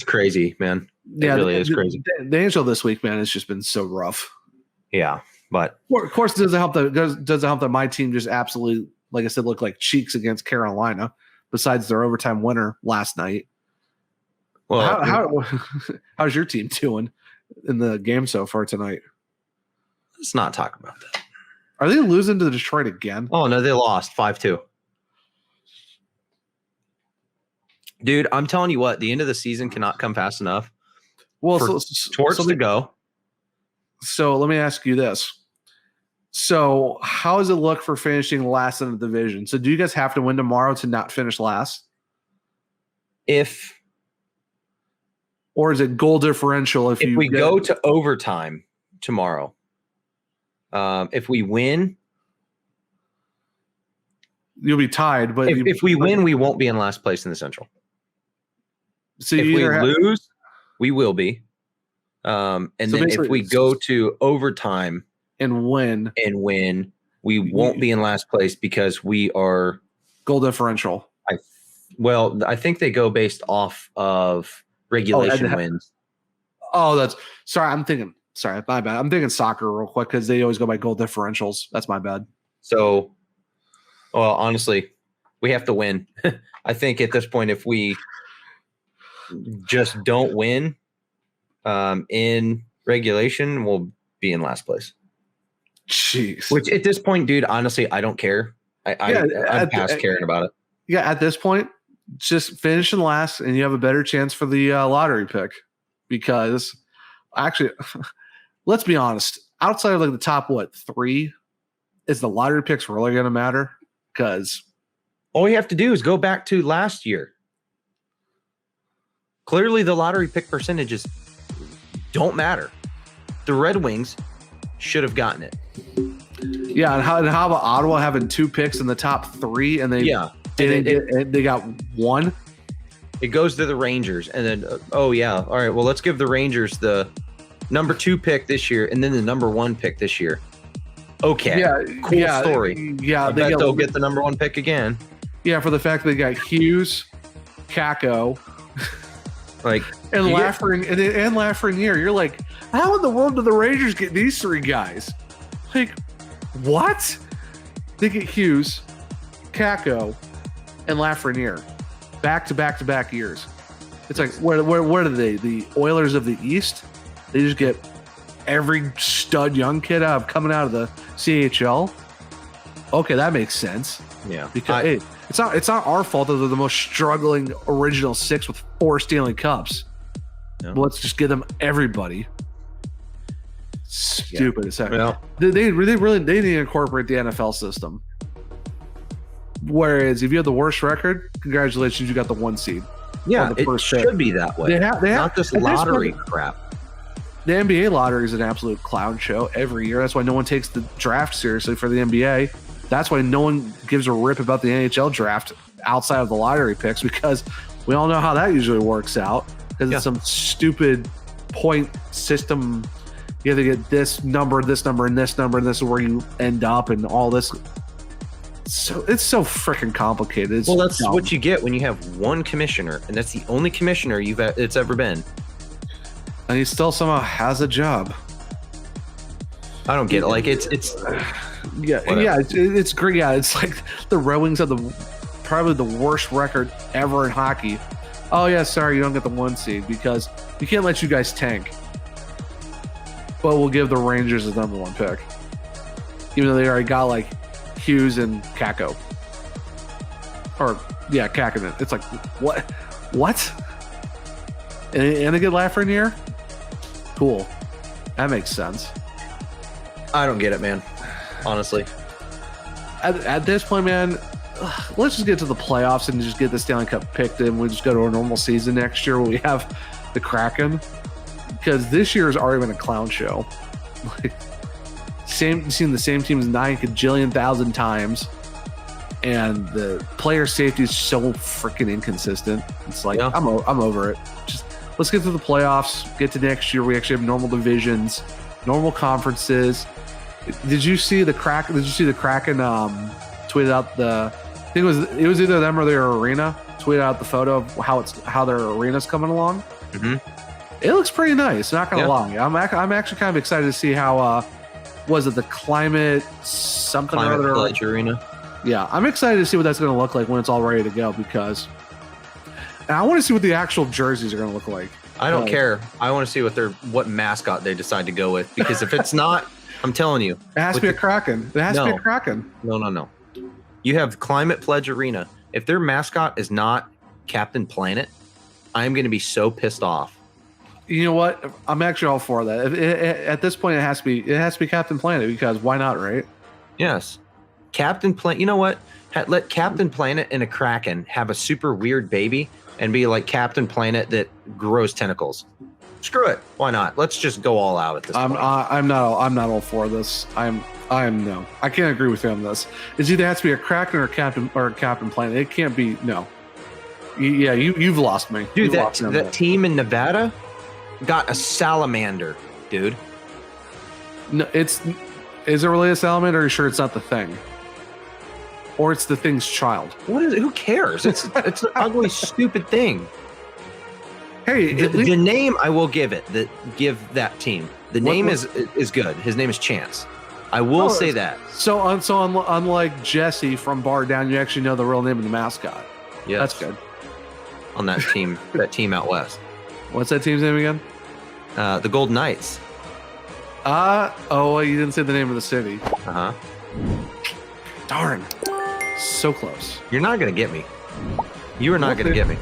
crazy, man. It really is crazy. The NHL this week, man, has just been so rough. Yeah, but of course, it doesn't help that my team just absolutely, like I said, looked like cheeks against Carolina. Besides their overtime winner last night. Well, how's your team doing in the game so far tonight? Let's not talk about that. Are they losing to Detroit again? Oh, no, they lost 5-2. Dude, I'm telling you what, the end of the season cannot come fast enough. Well, to go. So let me ask you this. So how does it look for finishing last in the division? So do you guys have to win tomorrow to not finish last? Or is it goal differential if we go to overtime tomorrow? If we win, you'll be tied. But if we win, we won't be in last place in the Central. So if we lose, we will be. And then if we go to overtime and win, we won't be in last place because we are goal differential. I think they go based off of regulation wins. Oh, sorry, my bad. I'm thinking soccer real quick because they always go by goal differentials. That's my bad. So, well, honestly, we have to win. I think at this point, if we just don't win in regulation, we'll be in last place. Jeez. Which at this point, dude, honestly, I don't care. I'm past caring about it. Yeah, at this point, just finish in last and you have a better chance for the lottery pick. Because actually, let's be honest, outside of like the top 3, is the lottery picks really going to matter? Because all you have to do is go back to last year. Clearly, the lottery pick percentages don't matter. The Red Wings should have gotten it. Yeah, and how about Ottawa having 2 picks in the top 3 and they they got 1? It goes to the Rangers, and then all right. Well, let's give the Rangers the number 2 pick this year, and then the number 1 pick this year. Okay, cool story. Yeah, they'll get the number 1 pick again. Yeah, for the fact that they got Hughes, Kakko, and Lafreniere. You're like, how in the world do the Rangers get these 3 guys? Like, what? They get Hughes, Kakko, and Lafreniere back to back years. It's like, where are they? The Oilers of the East? They just get every stud young kid coming out of the CHL. Okay, that makes sense. Yeah, because it's not our fault that they're the most struggling original 6 with 4 Stanley Cups. No. But let's just give them everybody. Stupid. Yeah. They need to incorporate the NFL system. Whereas if you have the worst record, congratulations, you got the 1 seed. Yeah, it should be that way. They have not this lottery crap. The NBA lottery is an absolute clown show every year. That's why no one takes the draft seriously for the NBA. That's why no one gives a rip about the NHL draft outside of the lottery picks, because We all know how that usually works out because Yeah. it's some stupid point system. You have to get this number, and this number, and this is where you end up, and all this. So it's so freaking complicated. It's Well, that's dumb. what you get when you have one commissioner, and that's the only commissioner it's ever been. And he still somehow has a job. I don't get it. Like it's Yeah, Whatever. yeah, it's great. Yeah, it's like the Red Wings have probably the worst record ever in hockey. Oh yeah, sorry, you don't get the 1 seed because we can't let you guys tank. But we'll give the Rangers the #1 pick, even though they already got like Hughes and Kakko. Or yeah, Kakkonen. It's like what? And they get Lafreniere? Cool, that makes sense. I don't get it, man. Honestly, At this point, man, let's just get to the playoffs and just get the Stanley Cup picked, and we just go to a normal season next year where we have the Kraken. Because this year has already been a clown show. Like, seen the same teams 9 gajillion thousand times, and the player safety is so freaking inconsistent. It's like Yeah. I'm over it. Just let's get to the playoffs. Get to next year. We actually have normal divisions, normal conferences. Did you see the Kraken? Did you see the Kraken tweeted out I think it was either them or their arena tweeted out the photo of how their arena's coming along. Mhm. It looks pretty nice. Not gonna Yeah. lie. I'm actually kind of excited to see how was it the climate something or Climate other? Pledge Arena. Yeah, I'm excited to see what that's going to look like when it's all ready to go because, and I want to see what the actual jerseys are going to look like. I don't Like, care. I want to see what mascot they decide to go with, because if it's not, I'm telling you, It has to be a Kraken. It has to be a No. Kraken. no. You have Climate Pledge Arena. If their mascot is not Captain Planet, I'm going to be so pissed off. You know what? I'm actually all for that. At this point, it has to be Captain Planet because why not, right? Yes. Captain Planet. You know what? Let Captain Planet and a Kraken have a super weird baby and be like Captain Planet that grows tentacles. Screw it. Why not? Let's just go all out at this point. I'm not all for this. I'm no. I can't agree with you on this. It either has to be a Kraken or Captain Planet. It can't be no. You've lost me. Dude, You've that lost me on team in Nevada got a salamander, dude. No, is it really a salamander? Or are you sure it's not the thing? Or it's the thing's child? What is it? Who cares? It's an ugly, stupid thing. Hey, The, at least, the name I will give that team. The What- name what- is good. His name is Chance. I will say that. so unlike Jesse from Bar Down, you actually know the real name of the mascot. Yes. That's good. On that team out west. What's that team's name again? The Golden Knights. You didn't say the name of the city. Uh-huh. Darn. So close. You're not going to get me. You are not going to get me.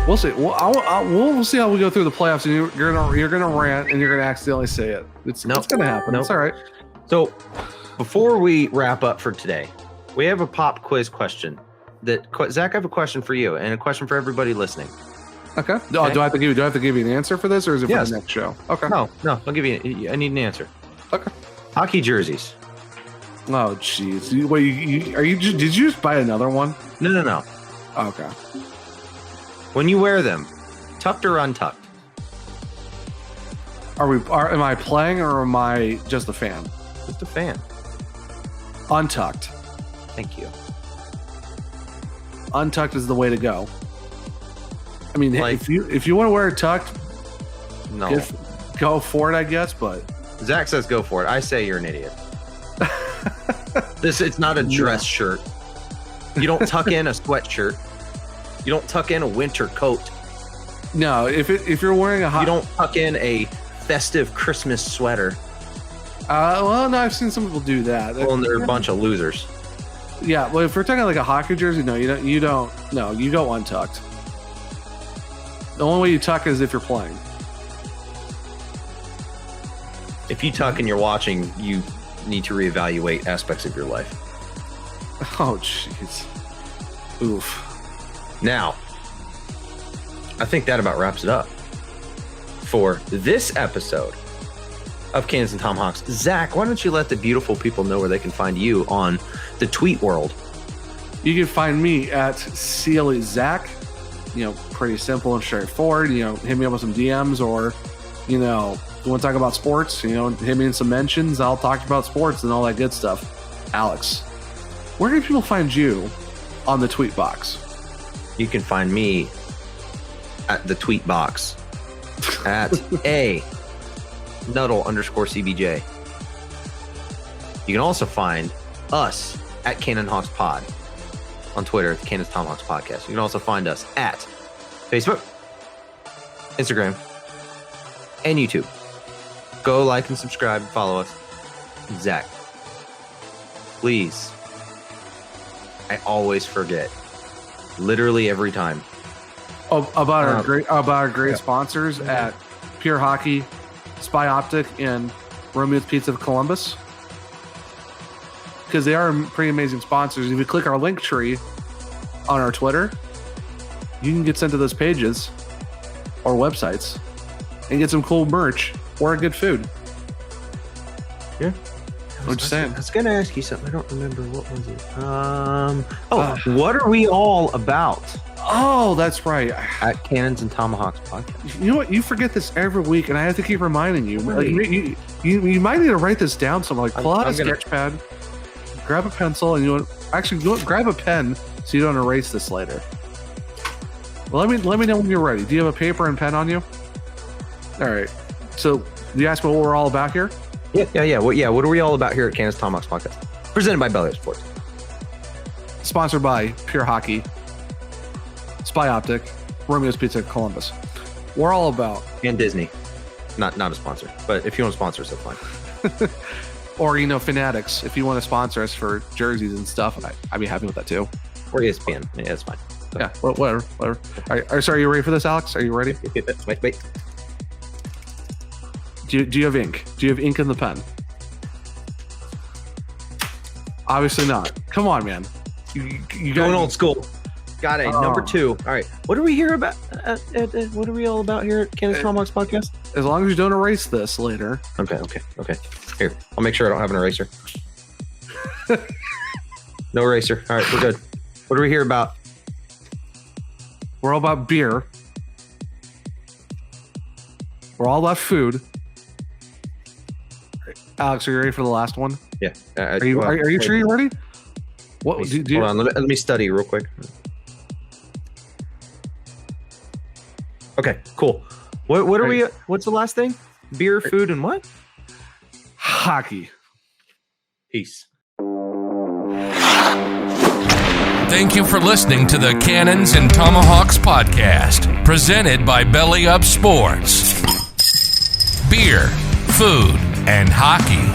We'll see. We'll see how we go through the playoffs, and you're gonna rant, and you're gonna accidentally say it. It's gonna happen. Nope. It's all right. So, before we wrap up for today, we have a pop quiz question. Zach, I have a question for you and a question for everybody listening. Okay. Do I have to give you an answer for this, or is it Yes. for the next show? Okay. No, I'll give you. I need an answer. Okay. Hockey jerseys. Oh, jeez. Did you just buy another one? No. Okay. When you wear them, tucked or untucked? Am I playing or am I just a fan? Just a fan. Untucked. Thank you. Untucked is the way to go. I mean, Like- if you want to wear it tucked, No. go for it, I guess. But Zach says go for it. I say you're an idiot. It's not a dress shirt. You don't tuck in a sweatshirt. You don't tuck in a winter coat. no, if you're wearing a hot, You don't tuck in a festive Christmas sweater. well, no, I've seen some people do that. Well, and they're a bunch of losers. Yeah, well, if we're talking like a hockey jersey, no, you don't. No, you go untucked. The only way you tuck is if you're playing. If you tuck and you're watching, you need to reevaluate aspects of your life. Oh, jeez. Oof. Now, I think that about wraps it up for this episode of Cans and Tomahawks. Zach, why don't you let the beautiful people know where they can find you on the tweet world? You can find me at CLE Zach pretty simple and straightforward. Hit me up with some DMs, or you want to talk about sports, hit me in some mentions. I'll talk about sports and all that good stuff. Alex, where do people find you on the tweet box? You can find me at the tweet box at @Nuddle_CBJ. You can also find us at Cannon Hawks Pod on Twitter, the Cannon's Tomahawks Podcast. You can also find us at Facebook, Instagram, and YouTube. Go like and subscribe and follow us. Zach, please. I always forget. Literally every time. About our great sponsors at Pure Hockey, Spy Optic, and Romeo's Pizza of Columbus. Because they are pretty amazing sponsors. If you click our link tree on our Twitter, you can get sent to those pages or websites and get some cool merch or good food. Yeah. What you saying? I was going to ask you something. I don't remember. What was it? What are we all about? Oh, that's right. At Cannons and Tomahawks Podcast. You know what? You forget this every week, and I have to keep reminding you. Like, you might need to write this down somewhere. Like, pull out a sketch pad, grab a pencil, and grab a pen so you don't erase this later. Well, let me know when you're ready. Do you have a paper and pen on you? All right. So, you asked me what we're all about here? Yeah. What are we all about here at Cannons Tomahawks Podcast? Presented by Belly Up Sports. Sponsored by Pure Hockey, Spy Optic, Romeo's Pizza Columbus. We're all about. And Disney. Not a sponsor, but if you want to sponsor us, that's fine. Or, Fanatics, if you want to sponsor us for jerseys and stuff, I'd be happy with that too. Or ESPN. Yeah, that's fine. So. Yeah, whatever. Are you ready for this, Alex? Are you ready? Wait. Do you have ink? Do you have ink in the pen? Obviously not. Come on, man. You going old school. Got it. Number 2. All right. What are we here about? What are we all about here at Cannons Tomahawks Podcast? As long as you don't erase this later. Okay. Here, I'll make sure I don't have an eraser. No eraser. All right, we're good. What are we here about? We're all about beer. We're all about food. Alex, are you ready for the last one? Yeah. Are you sure you're ready? What? Hold on. Let me study real quick. Okay. Cool. What are we? What's the last thing? Beer, food, and what? Hockey. Peace. Thank you for listening to the Cannons and Tomahawks Podcast, presented by Belly Up Sports. Beer, food, and hockey.